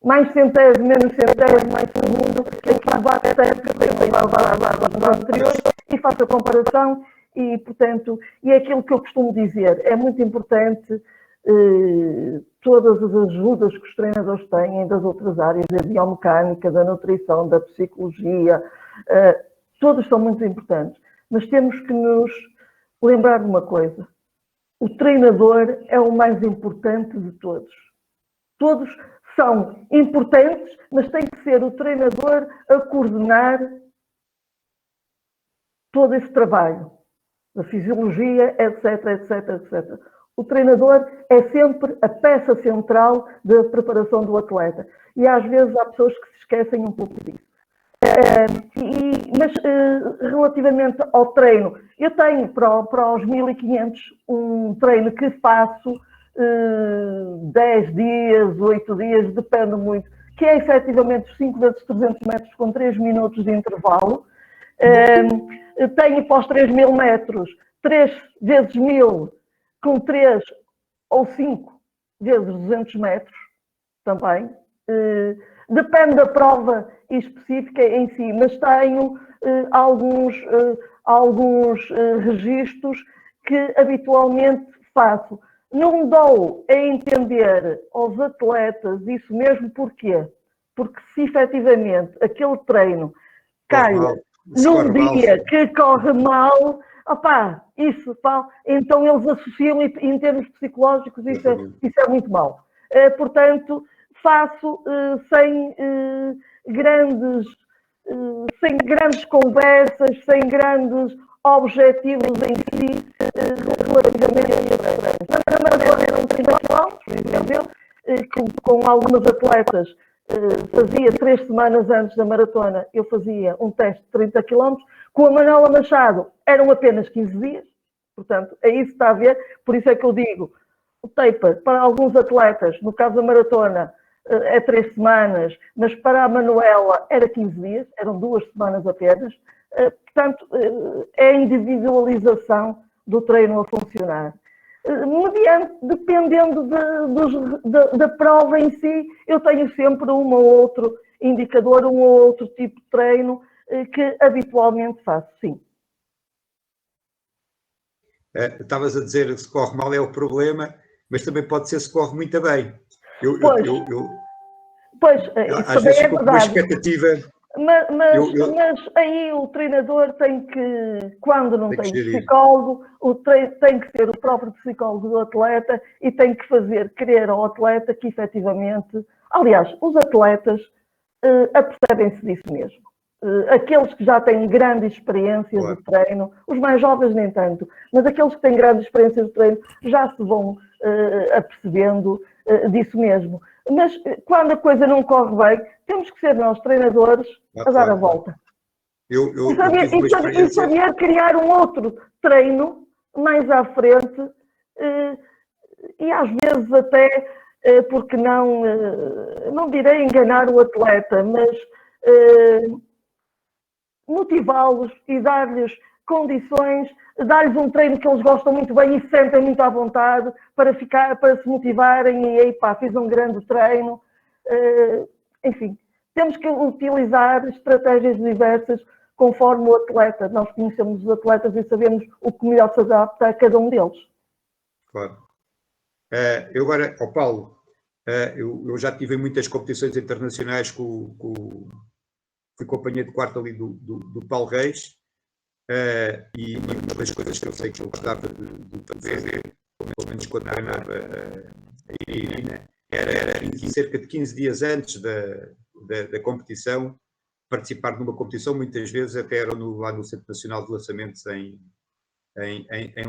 B: mais centésimo, menos centésimo, mais segundo, tem que levar sempre aos anos anteriores e faço a comparação. E, portanto, é aquilo que eu costumo dizer, é muito importante todas as ajudas que os treinadores têm das outras áreas, da biomecânica, da nutrição, da psicologia, todas são muito importantes. Mas temos que nos lembrar de uma coisa, o treinador é o mais importante de todos. Todos são importantes, mas tem que ser o treinador a coordenar todo esse trabalho, da fisiologia, etc, etc, etc. O treinador é sempre a peça central da preparação do atleta. E às vezes há pessoas que se esquecem um pouco disso. Mas relativamente ao treino, eu tenho para os 1500 um treino que faço 10 dias, 8 dias, depende muito, que é efetivamente 5 vezes 300 metros com 3 minutos de intervalo. Tenho para os 3000 metros 3 vezes 1000 com 3 ou 5 vezes 200 metros também. Depende da prova específica em si, mas tenho alguns registros que habitualmente faço. Não dou a entender aos atletas isso mesmo, porquê? Porque se efetivamente aquele treino calha num dia que corre mal, opá, isso, pá, então eles associam em termos psicológicos, isso é muito mau. Portanto, faço sem grandes conversas, sem grandes objetivos em si, relativamente a esses treinos. Na maratona eram 30 km, por exemplo, com algumas atletas, fazia 3 semanas antes da maratona, eu fazia um teste de 30 km, com a Manuela Machado eram apenas 15 dias, portanto, é isso que está a ver, por isso é que eu digo, o taper para alguns atletas, no caso da maratona, é 3 semanas, mas para a Manuela era 15 dias, eram 2 semanas apenas, portanto, é a individualização do treino a funcionar. Dependendo da prova em si, eu tenho sempre um ou outro indicador, um ou outro tipo de treino que habitualmente faço, sim.
A: Estavas a dizer que se corre mal é o problema, mas também pode ser se corre muito bem.
B: Às vezes fico com uma
A: expectativa.
B: Mas aí o treinador tem que, quando não tem psicólogo, tem que ser o próprio psicólogo do atleta e tem que fazer crer ao atleta que efetivamente, aliás, os atletas apercebem-se disso mesmo. Aqueles que já têm grande experiência de treino, os mais jovens nem tanto, mas aqueles que têm grande experiência de treino já se vão apercebendo disso mesmo. Mas quando a coisa não corre bem, temos que ser nós, treinadores, a dar a volta. E saber criar um outro treino mais à frente e às vezes até, porque não direi enganar o atleta, mas motivá-los e dar-lhes condições, dar-lhes um treino que eles gostam muito bem e se sentem muito à vontade para se motivarem e aí pá, fiz um grande treino. Enfim, temos que utilizar estratégias diversas conforme o atleta. Nós conhecemos os atletas e sabemos o que melhor se adapta a cada um deles.
A: Claro. Eu agora, Paulo, eu já tive muitas competições internacionais fui companheiro de quarto ali do Paulo Reis, e uma das coisas que eu sei que ele gostava de fazer, pelo menos quando treinava a Irina, era cerca de 15 dias antes da competição, participar de uma competição, muitas vezes até era lá no Centro Nacional de Lançamentos em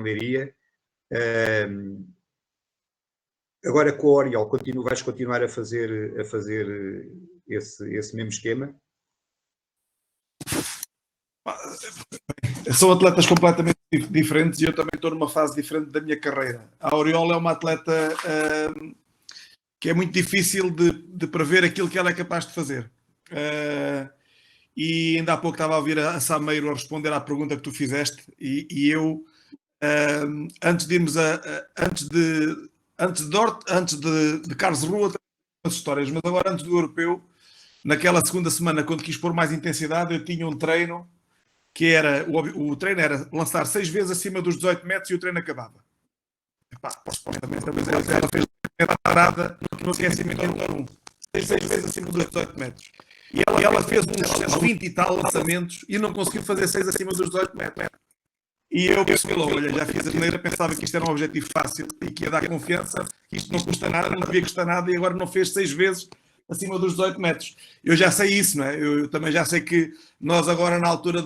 A: Leiria. Agora com o Oriol vais continuar a fazer esse mesmo esquema?
C: São atletas completamente diferentes e eu também estou numa fase diferente da minha carreira. A Oriol é uma atleta que é muito difícil de prever aquilo que ela é capaz de fazer. E ainda há pouco estava a ouvir a Sameiro a responder à pergunta que tu fizeste e eu, antes de irmos antes de Karlsruhe, as histórias, mas agora antes do europeu, naquela segunda semana, quando quis pôr mais intensidade, eu tinha um treino que era, o treino era lançar 6 vezes acima dos 18 metros e o treino acabava. Epá, supostamente ela fez a parada no aquecimento número 1. 6 vezes acima dos 18 metros. E ela fez uns 20 e tal lançamentos e não conseguiu fazer 6 acima dos 18 metros. E eu pensei logo, olha, já fiz a maneira, pensava que isto era um objetivo fácil e que ia dar confiança, que isto não custa nada, não devia custar nada e agora não fez 6 vezes acima dos 18 metros. Eu já sei isso, não é? Eu também já sei que nós agora, na altura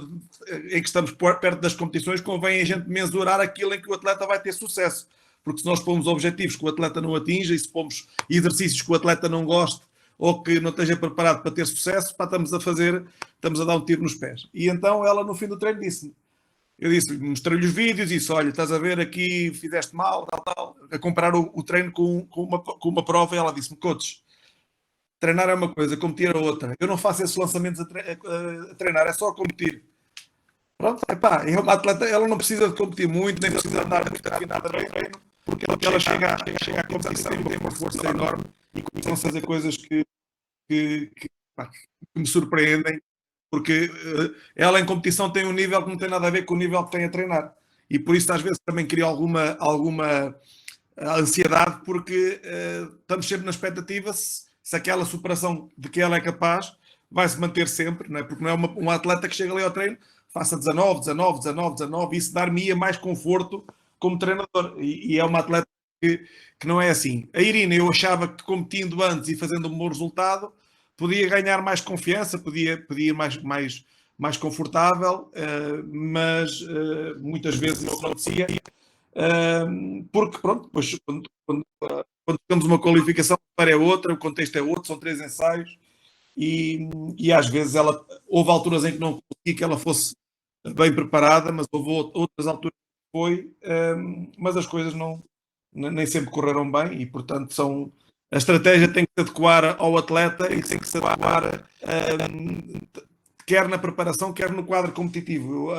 C: em que estamos perto das competições, convém a gente mensurar aquilo em que o atleta vai ter sucesso. Porque se nós pomos objetivos que o atleta não atinja e se pomos exercícios que o atleta não goste ou que não esteja preparado para ter sucesso, pá, estamos a dar um tiro nos pés. E então ela, no fim do treino, disse-me, mostrei-lhe os vídeos e disse, olha, estás a ver aqui, fizeste mal, tal, a comparar o treino com uma prova, e ela disse-me, coach, treinar é uma coisa, competir é outra. Eu não faço esses lançamentos a treinar, é só a competir. Pronto, epá, é uma atleta, ela não precisa de competir muito, nem precisa andar muito afinada no treino, porque ela chega à competição e tem uma força enorme e começam a fazer coisas que me surpreendem, porque ela em competição tem um nível que não tem nada a ver com o nível que tem a treinar. E por isso às vezes também cria alguma a ansiedade, porque estamos sempre na expectativa se aquela superação de que ela é capaz vai se manter sempre, não é? Porque não é um atleta que chega ali ao treino, faça 19, 19, 19, 19, isso dar-me-ia mais conforto como treinador. E é uma atleta que não é assim. A Irina, eu achava que competindo antes e fazendo um bom resultado, podia ganhar mais confiança, podia ir mais confortável, mas muitas vezes isso não acontecia. Porque, pronto, depois, quando temos uma qualificação, a história é outra, o contexto é outro, são 3 ensaios, e às vezes houve alturas em que não consegui que ela fosse bem preparada, mas houve outras alturas que foi, mas as coisas nem sempre correram bem, e portanto a estratégia tem que se adequar ao atleta e tem que se adequar quer na preparação, quer no quadro competitivo.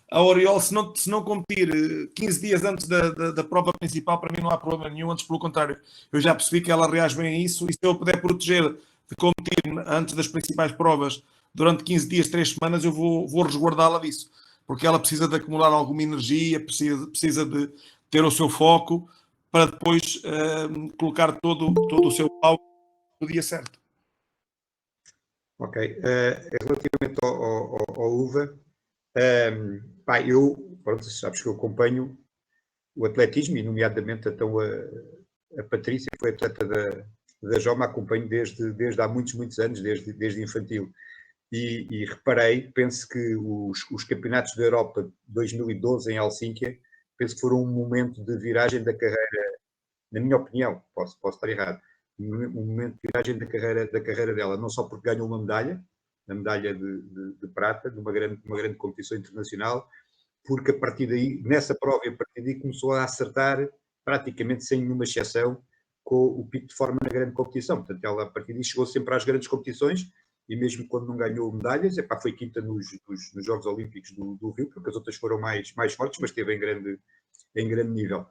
C: A Oriol, se não competir 15 dias antes da prova principal, para mim não há problema nenhum, antes pelo contrário, eu já percebi que ela reage bem a isso, e se eu puder proteger de competir antes das principais provas durante 15 dias, 3 semanas, eu vou resguardá-la disso, porque ela precisa de acumular alguma energia, precisa de ter o seu foco, para depois colocar todo o seu pau no dia certo.
A: Ok. Relativamente ao UVA, pronto, sabes que eu acompanho o atletismo, e nomeadamente então a Patrícia, que foi atleta da Joma, acompanho desde há muitos anos, desde infantil. E reparei, penso que os campeonatos da Europa de 2012 em Helsínquia, penso que foram um momento de viragem da carreira, na minha opinião, posso estar errado, um momento de viragem da carreira dela, não só porque ganhou uma medalha, a medalha de prata, numa grande competição internacional, porque a partir daí, nessa prova, a partir daí começou a acertar praticamente sem nenhuma exceção com o pico de forma na grande competição. Portanto, ela a partir daí chegou sempre às grandes competições, e mesmo quando não ganhou medalhas, foi quinta nos Jogos Olímpicos do Rio, porque as outras foram mais fortes, mas esteve em grande nível.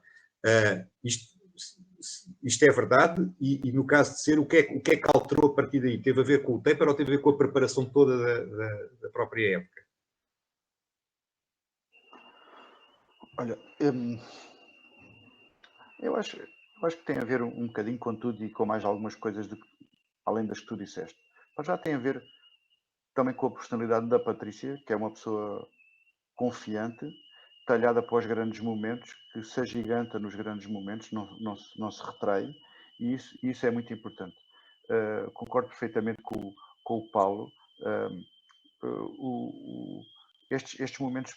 A: Isto é verdade, e no caso de ser, o que é que alterou a partir daí? Teve a ver com o taper ou teve a ver com a preparação toda da própria época?
D: Olha, eu acho que tem a ver um bocadinho com tudo e com mais algumas coisas além das que tu disseste. Mas já tem a ver também com a personalidade da Patrícia, que é uma pessoa confiante, talhada para os grandes momentos, que se agiganta nos grandes momentos, não se retrai, e isso é muito importante. Concordo perfeitamente com o Paulo. Estes momentos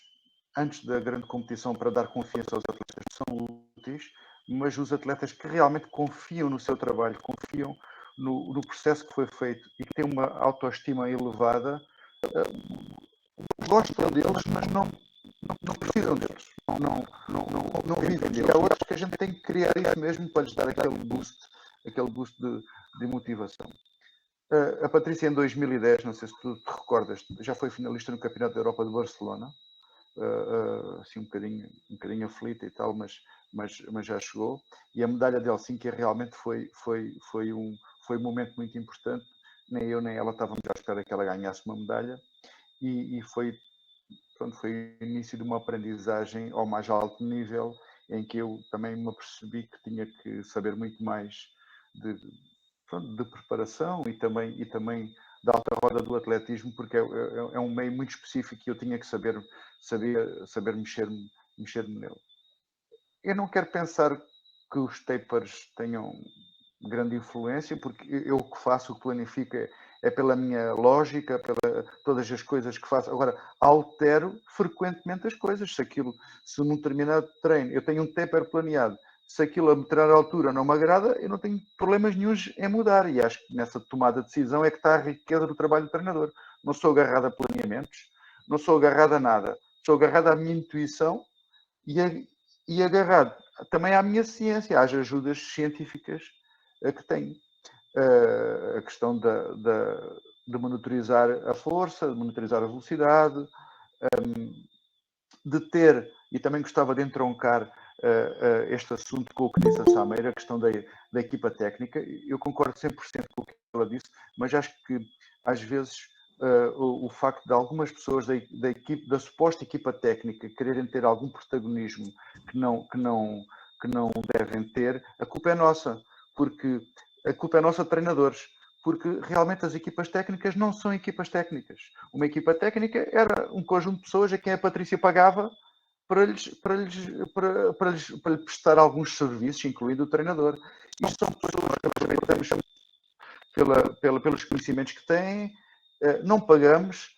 D: antes da grande competição, para dar confiança aos atletas, são úteis, mas os atletas que realmente confiam no seu trabalho, confiam no processo que foi feito e que têm uma autoestima elevada, gostam deles, mas não precisam deles, não vivem deles. Eu acho que a gente tem que criar isso mesmo para lhes dar aquele boost de motivação. A Patrícia, em 2010, não sei se tu te recordas, já foi finalista no Campeonato da Europa de Barcelona, assim um bocadinho aflita e tal, mas já chegou. E a medalha de Helsínquia realmente foi um momento muito importante. Nem eu nem ela estávamos à espera que ela ganhasse uma medalha, e foi o início de uma aprendizagem ao mais alto nível, em que eu também me apercebi que tinha que saber muito mais de preparação e também da alta roda do atletismo, porque é um meio muito específico e eu tinha que saber mexer-me nele. Eu não quero pensar que os tapers tenham grande influência, porque eu o que faço, o que planifico é pela minha lógica, pela todas as coisas que faço. Agora, altero frequentemente as coisas. Se num determinado treino eu tenho um taper planeado, se aquilo a determinada altura não me agrada, eu não tenho problemas nenhuns em mudar. E acho que nessa tomada de decisão é que está a riqueza do trabalho do treinador. Não sou agarrado a planeamentos, não sou agarrado a nada. Sou agarrado à minha intuição e agarrado também à minha ciência, às ajudas científicas que tenho. A questão de monitorizar a força, de monitorizar a velocidade, de ter, e também gostava de entroncar este assunto com o que disse a Sameira, a questão da equipa técnica. Eu concordo 100% com o que ela disse, mas acho que às vezes o facto de algumas pessoas da suposta equipa técnica quererem ter algum protagonismo que não devem ter, a culpa é nossa, porque a culpa é nossa de treinadores, porque realmente as equipas técnicas não são equipas técnicas. Uma equipa técnica era um conjunto de pessoas a quem a Patrícia pagava para lhe prestar alguns serviços, incluindo o treinador. Isto são pessoas que aproveitamos pelos conhecimentos que têm, não pagamos,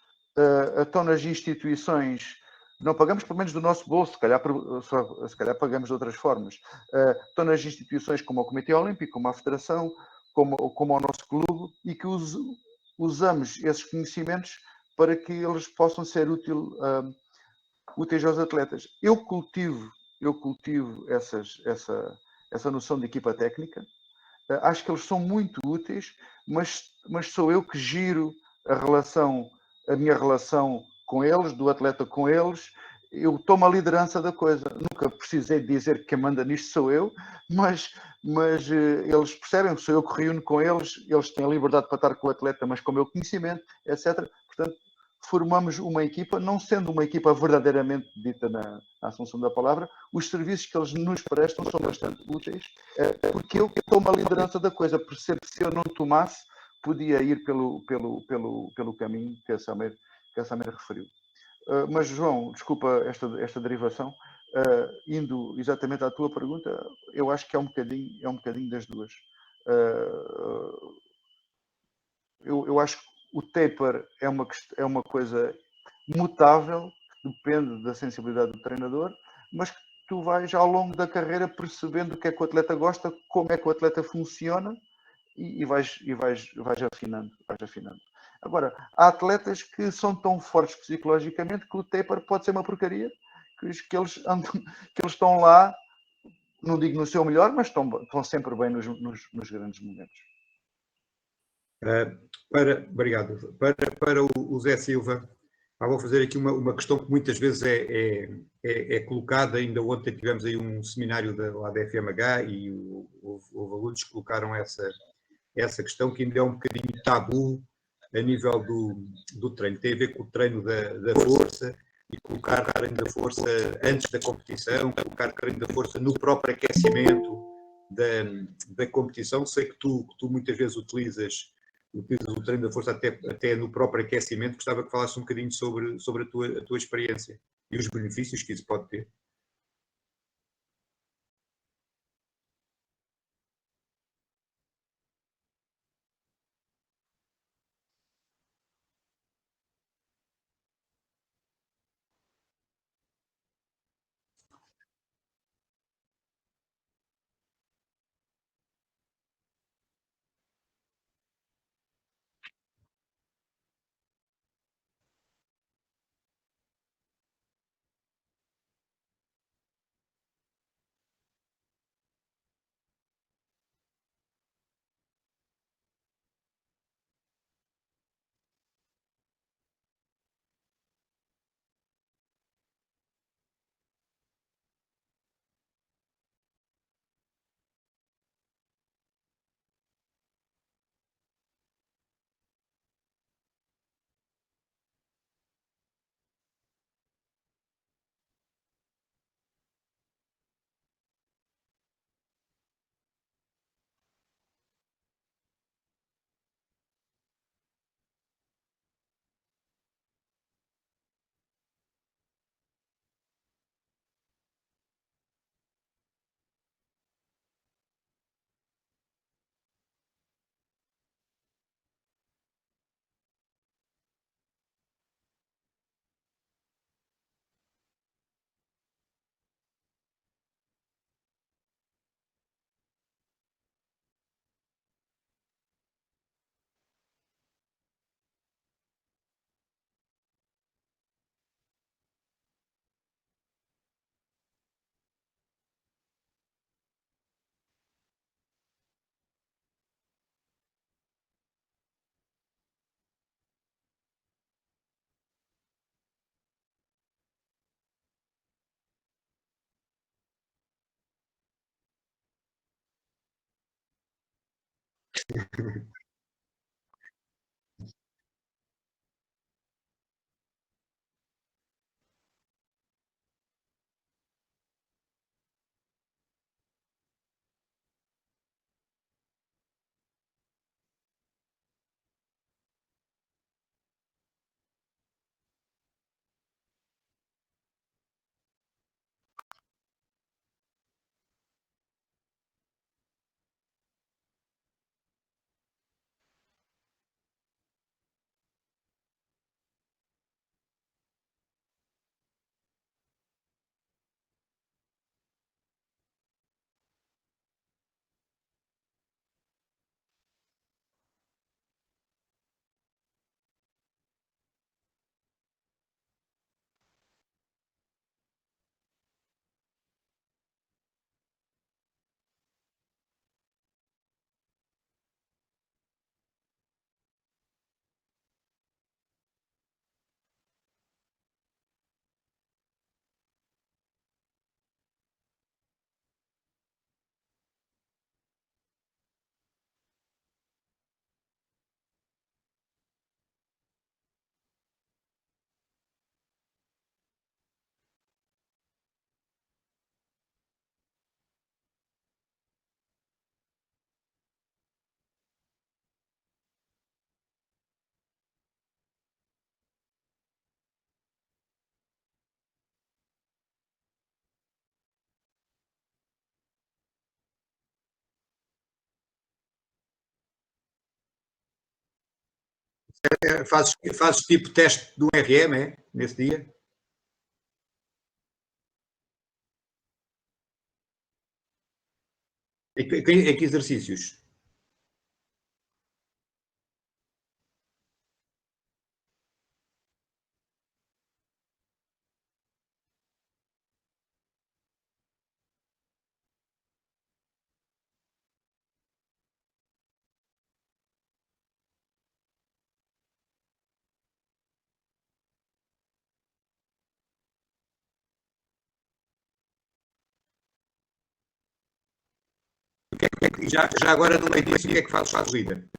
D: estão nas instituições, não pagamos pelo menos do nosso bolso, se calhar pagamos de outras formas. Estão nas instituições como o Comitê Olímpico, como a Federação, como o nosso clube, e que usamos esses conhecimentos para que eles possam ser úteis aos atletas. Eu cultivo essa noção de equipa técnica. Acho que eles são muito úteis, mas sou eu que giro a minha relação com eles, do atleta com eles. Eu tomo a liderança da coisa. Nunca precisei dizer que quem manda nisto sou eu, mas eles percebem que sou eu que reúno com eles, eles têm a liberdade para estar com o atleta, mas com o meu conhecimento, etc. Portanto, formamos uma equipa, não sendo uma equipa verdadeiramente dita na assunção da palavra, os serviços que eles nos prestam são bastante úteis, porque eu tomo a liderança da coisa, percebo que se eu não tomasse, podia ir pelo caminho que a Samir referiu. Mas, João, desculpa esta derivação, indo exatamente à tua pergunta, eu acho que é um bocadinho das duas. Eu acho que o taper é uma coisa mutável, que depende da sensibilidade do treinador, mas que tu vais ao longo da carreira percebendo o que é que o atleta gosta, como é que o atleta funciona e vais afinando. Agora, há atletas que são tão fortes psicologicamente que o taper pode ser uma porcaria, que eles estão lá, não digo no seu melhor, mas estão sempre bem nos grandes momentos.
A: Obrigado. Para o Zé Silva, vou fazer aqui uma questão que muitas vezes é colocada. Ainda ontem tivemos aí um seminário lá da FMH e houve alunos que colocaram essa questão, que ainda é um bocadinho tabu a nível do treino. Tem a ver com o treino da força e colocar o treino da força antes da competição, colocar o treino da força no próprio aquecimento da competição. Sei que tu muitas vezes utilizas o treino da força até no próprio aquecimento. Gostava que falasses um bocadinho sobre a tua experiência e os benefícios que isso pode ter. Fazes tipo teste do RM, é? Nesse dia? Em que exercícios? Já agora, no meio disso, o que é que fazes para a corrida?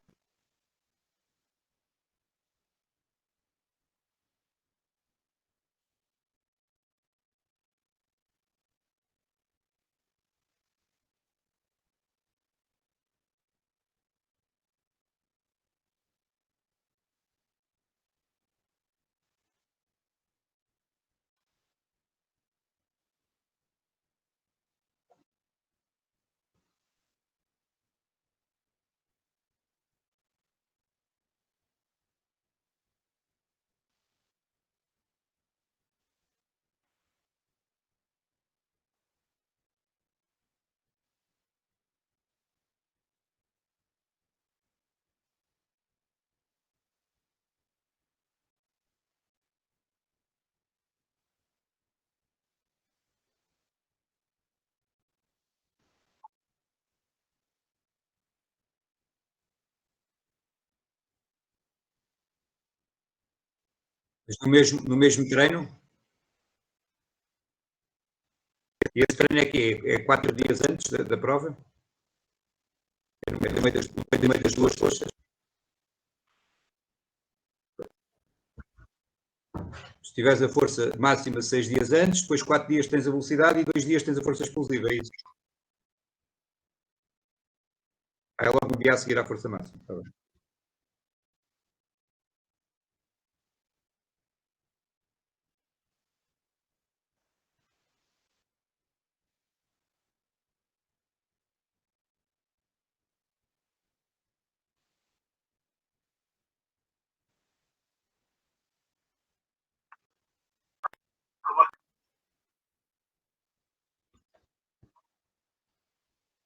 A: Mas no mesmo treino? E esse treino é que é 4 dias antes da prova? É no meio das duas forças? Se tiveres a força máxima 6 dias antes, depois 4 dias tens a velocidade e 2 dias tens a força explosiva, é isso? Aí logo no dia a seguir à força máxima. Tá bem.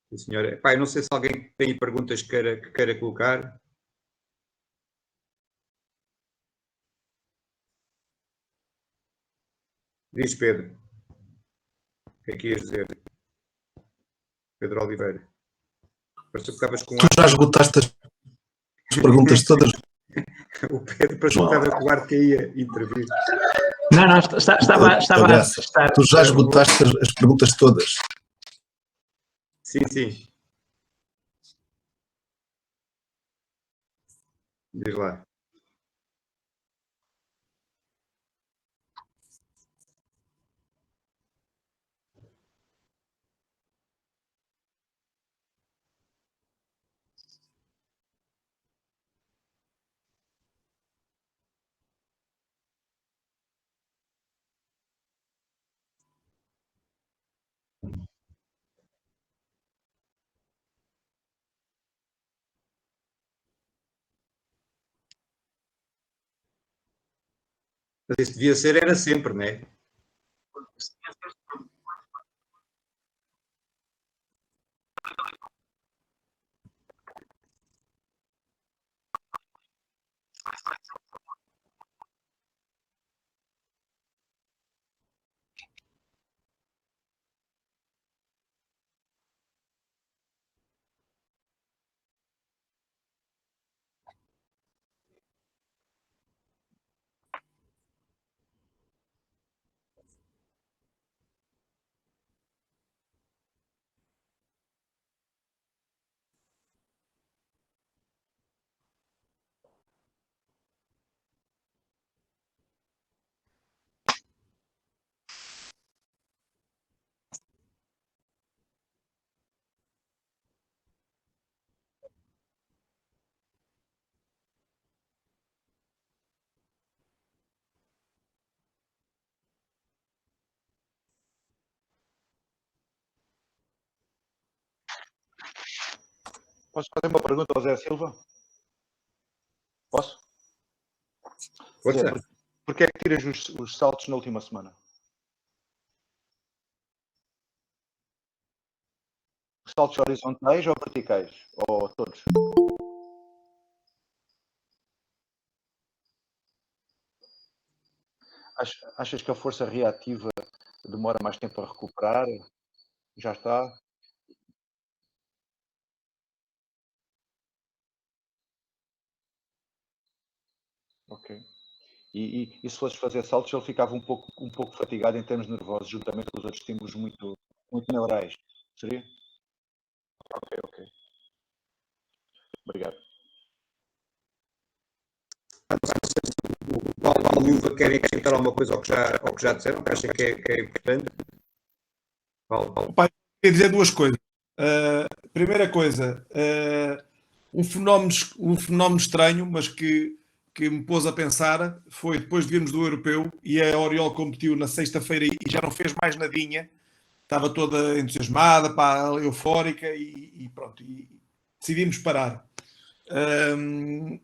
A: Sim, senhora. Pai, não sei se alguém tem perguntas que queira colocar. Diz Pedro. O que é que ias dizer? Pedro Oliveira. Pareceu que estavas com
E: Tu já esgotaste as perguntas todas?
A: O Pedro pareceu que estava com o ar que ia intervir.
F: Não, estava a testar.
E: Tu já esgotaste as perguntas todas?
A: Sim, sim. Diz lá. Mas isso devia ser, era sempre, não é?
D: Posso fazer uma pergunta ao Zé Silva? Posso?
A: Força.
D: Porquê é que tiras os saltos na última semana? Os saltos horizontais ou verticais? Ou todos? Achas que a força reativa demora mais tempo a recuperar? Já está? Ok. E se fosses fazer saltos, ele ficava um pouco fatigado em termos nervosos, juntamente com os outros estímulos muito neurais. Seria? Ok. Obrigado.
A: O Paulo Luva quer acrescentar alguma coisa ao que já disseram, que acha que é importante? Paulo.
C: Pai, queria dizer duas coisas. Primeira coisa, um fenómeno estranho, mas que me pôs a pensar, foi depois de virmos do Europeu, e a Oriol competiu na sexta-feira e já não fez mais nadinha, estava toda entusiasmada, pá, eufórica, e pronto, e decidimos parar.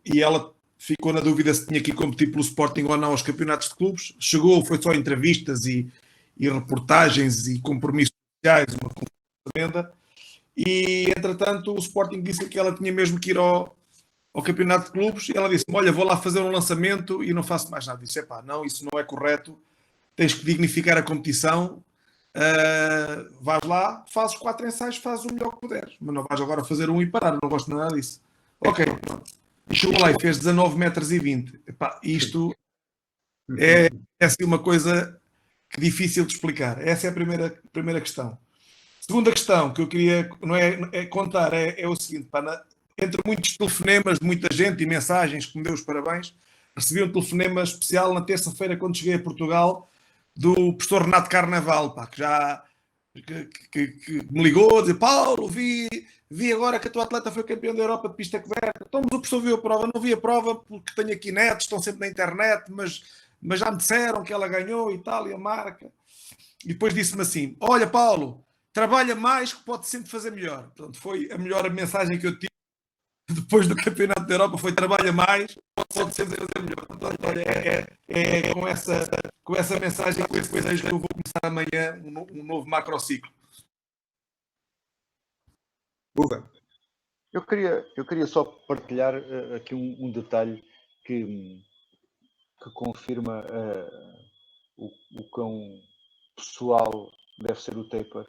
C: E ela ficou na dúvida se tinha que ir competir pelo Sporting ou não aos campeonatos de clubes. Chegou, foi só entrevistas e reportagens e compromissos sociais, uma tremenda. E, entretanto, o Sporting disse que ela tinha mesmo que ir ao campeonato de clubes, e ela disse: olha, vou lá fazer um lançamento e não faço mais nada. Disse: epá, não, isso não é correto, tens que dignificar a competição, vais lá, fazes 4 ensaios, fazes o melhor que puderes, mas não vais agora fazer um e parar, não gosto nada disso. Ok, e chegou lá e fez 19,20 metros. Epá, isto é assim uma coisa que é difícil de explicar. Essa é a primeira questão. Segunda questão que eu queria contar é o seguinte: pá, entre muitos telefonemas de muita gente e mensagens que me deu os parabéns, recebi um telefonema especial na terça-feira, quando cheguei a Portugal, do professor Renato Carnaval, pá, que me ligou a dizer: Paulo, vi agora que a tua atleta foi campeão da Europa de pista coberta. Então, mas o professor viu a prova? Não vi a prova porque tenho aqui netos, estão sempre na internet, mas já me disseram que ela ganhou e tal, e a marca. E depois disse-me assim: olha, Paulo, trabalha mais que pode sempre fazer melhor. Portanto, foi a melhor mensagem que eu tive depois do Campeonato da Europa, foi: trabalha mais, pode sempre fazer melhor. Portanto, olha, é com essa mensagem, com esse desejo, que eu vou começar amanhã um novo macrociclo.
A: Uva.
D: Eu queria só partilhar aqui um detalhe que confirma o quão pessoal deve ser o taper.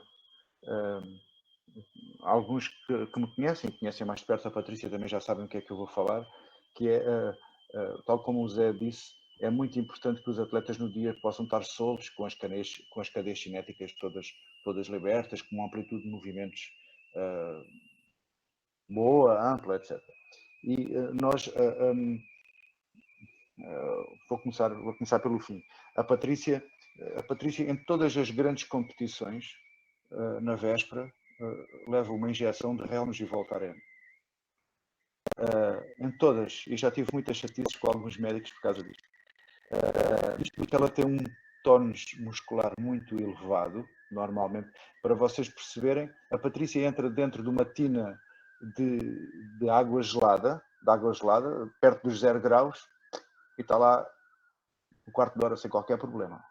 D: Alguns que me conhecem mais de perto, a Patrícia também já sabem o que é que eu vou falar, que é, tal como o Zé disse, é muito importante que os atletas no dia possam estar soltos, com as cadeias cinéticas todas libertas, com uma amplitude de movimentos boa, ampla, etc. E nós... vou começar pelo fim. A Patrícia, em todas as grandes competições, na véspera, leva uma injeção de Relmos e Voltaren. Em todas, e já tive muitas chatices com alguns médicos por causa disto. Isto porque ela tem um tónus muscular muito elevado, normalmente. Para vocês perceberem, a Patrícia entra dentro de uma tina de água gelada, perto dos 0 graus, e está lá um quarto de hora sem qualquer problema.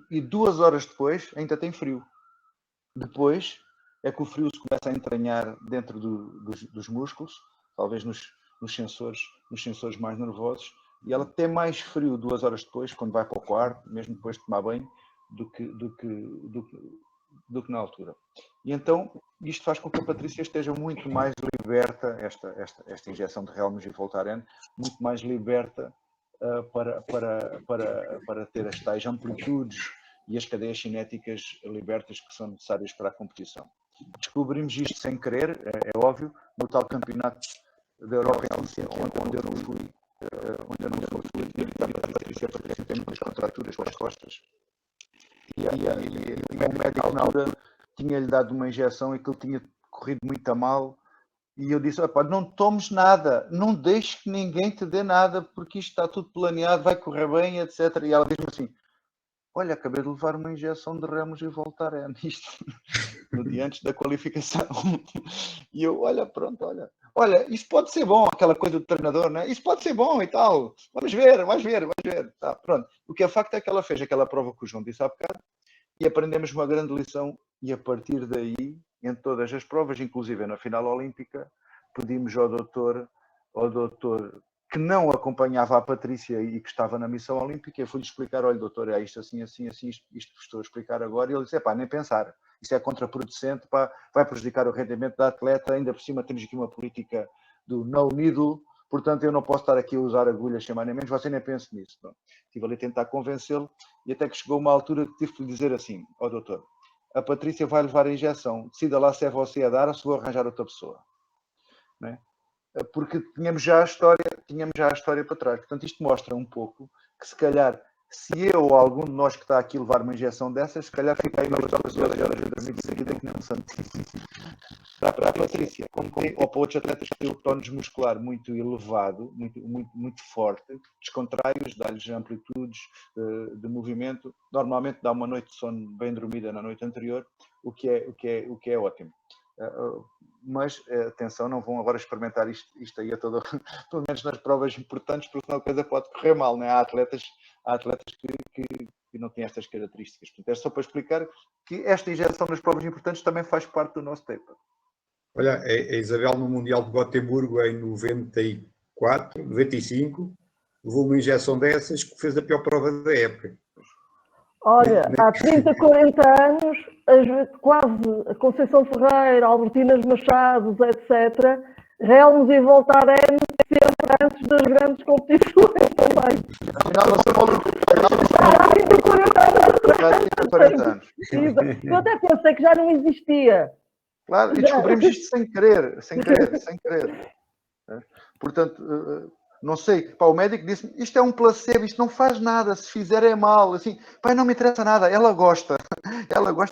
D: E 2 horas depois ainda tem frio. Depois é que o frio se começa a entranhar dentro dos músculos, talvez nos sensores mais nervosos, e ela tem mais frio 2 horas depois, quando vai para o quarto, mesmo depois de tomar banho, do que na altura. E então isto faz com que a Patrícia esteja muito mais liberta, esta injeção de Relmos e Voltaren, muito mais liberta para ter as tais amplitudes e as cadeias cinéticas libertas que são necessárias para a competição. Descobrimos isto sem querer, é óbvio, no tal campeonato da Europa em Helsinki, onde eu não fui, a Patrícia tem muitas contraturas com as costas. E o médico na altura tinha-lhe dado uma injeção e que ele tinha corrido muito a mal. E eu disse: não tomes nada, não deixes que ninguém te dê nada, porque isto está tudo planeado, vai correr bem, etc. E ela disse-me assim: olha, acabei de levar uma injeção de Relmos e Voltaren, isto no dia antes da qualificação. E eu: olha, olha, isso pode ser bom, aquela coisa do treinador, né? Isso pode ser bom e tal. Vamos ver. Tá, pronto. O que é facto é que ela fez aquela prova que o João disse há bocado e aprendemos uma grande lição e a partir daí, em todas as provas, inclusive na final olímpica, pedimos ao doutor que não acompanhava a Patrícia e que estava na missão olímpica, eu fui-lhe explicar, olha doutor, é isto assim, isto que estou a explicar agora, e ele disse, nem pensar, isso é contraproducente, vai prejudicar o rendimento da atleta, ainda por cima temos aqui uma política do no needle, portanto eu não posso estar aqui a usar agulhas sem mais nem menos, você nem pense nisso. Não. Estive ali a tentar convencê-lo, e até que chegou uma altura que tive que lhe dizer assim, doutor, a Patrícia vai levar a injeção, decida lá se é você a dar ou se vou arranjar outra pessoa. Não é? Porque tínhamos já a história para trás. Portanto, isto mostra um pouco que, se calhar, se eu ou algum de nós que está aqui levar uma injeção dessas, se calhar fica aí 9 horas da minha vida que não para a Patrícia, ou para outros atletas que têm o tónus muscular muito elevado, muito forte, descontrai-os, dá-lhes amplitudes de movimento, normalmente dá uma noite de sono bem dormida na noite anterior, o que é ótimo. Mas, atenção, não vão agora experimentar isto aí a todo, pelo menos nas provas importantes, porque senão a coisa pode correr mal, não é? Há atletas que não têm estas características. Portanto, é só para explicar que esta injeção nas provas importantes também faz parte do nosso paper.
A: Olha, a Isabel no Mundial de Gotemburgo em 94, 95, levou uma injeção dessas que fez a pior prova da época.
B: Olha, há 30, 40 anos, quase a Conceição Ferreira, Albertinas Machados, etc., Relmos e Voltaren sempre antes das grandes competições também.
D: Afinal, não
B: Há 30, 40
D: 40 anos.
B: Eu até pensei que já não existia.
D: Claro, e descobrimos isto sem querer. Portanto, não sei, o médico disse-me, isto é um placebo, isto não faz nada, se fizer é mal, assim, não me interessa nada, ela gosta,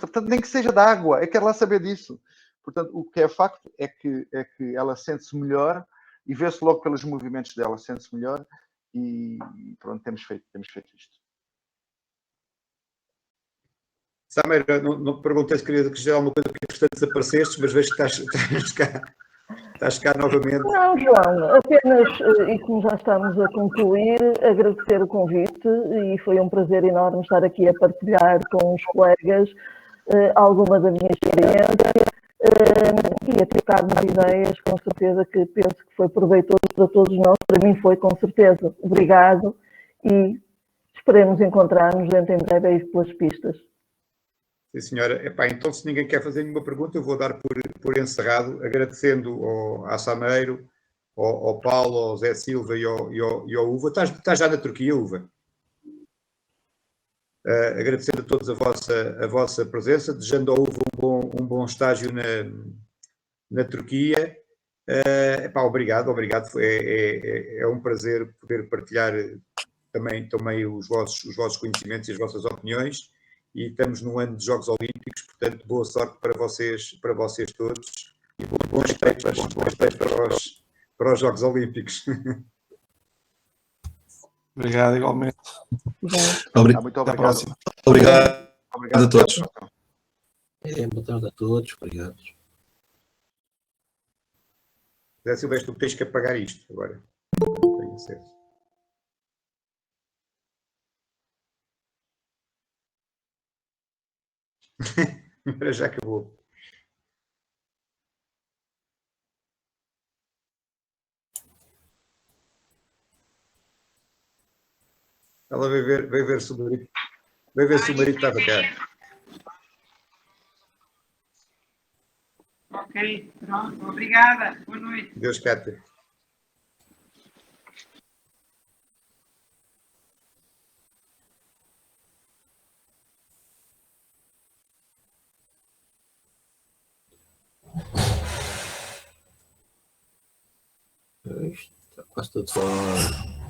D: portanto, nem que seja de água, eu quero lá saber disso. Portanto, o que é facto é que ela sente-se melhor e vê-se logo pelos movimentos dela, sente-se melhor e pronto, temos feito isto.
A: Sameira, não te perguntei se querias dizer alguma coisa, porque entretanto desapareceste, mas vejo que estás cá novamente.
B: Não, João, apenas, e como já estamos a concluir, agradecer o convite e foi um prazer enorme estar aqui a partilhar com os colegas alguma da minha experiência e a trocar-nos ideias, com certeza que penso que foi proveitoso para todos nós, para mim foi, com certeza. Obrigado e esperemos encontrar-nos dentro em breve aí pelas pistas.
A: Sim, senhora. Então, se ninguém quer fazer nenhuma pergunta, eu vou dar por encerrado, agradecendo ao Sameiro, ao Paulo, ao Zé Silva e ao Uva. Estás já na Turquia, Uva? Agradecendo a todos a vossa presença, desejando ao Uva um bom estágio na Turquia. Obrigado. É um prazer poder partilhar também os vossos conhecimentos e as vossas opiniões. E estamos num ano de Jogos Olímpicos, portanto, boa sorte para vocês todos e bons tempos para os Jogos Olímpicos.
C: Obrigado, igualmente.
D: Muito obrigado.
E: Até a próxima. Obrigado a todos.
G: Boa tarde a todos. Obrigado.
A: Zé Silvestre, tu tens que apagar isto agora. Não tenho acesso. Já acabou. Ela vai ver se o marido estava cá.
H: Ok, pronto. Obrigada. Boa noite.
A: Deus, Cátia.
G: Está quase tudo fora.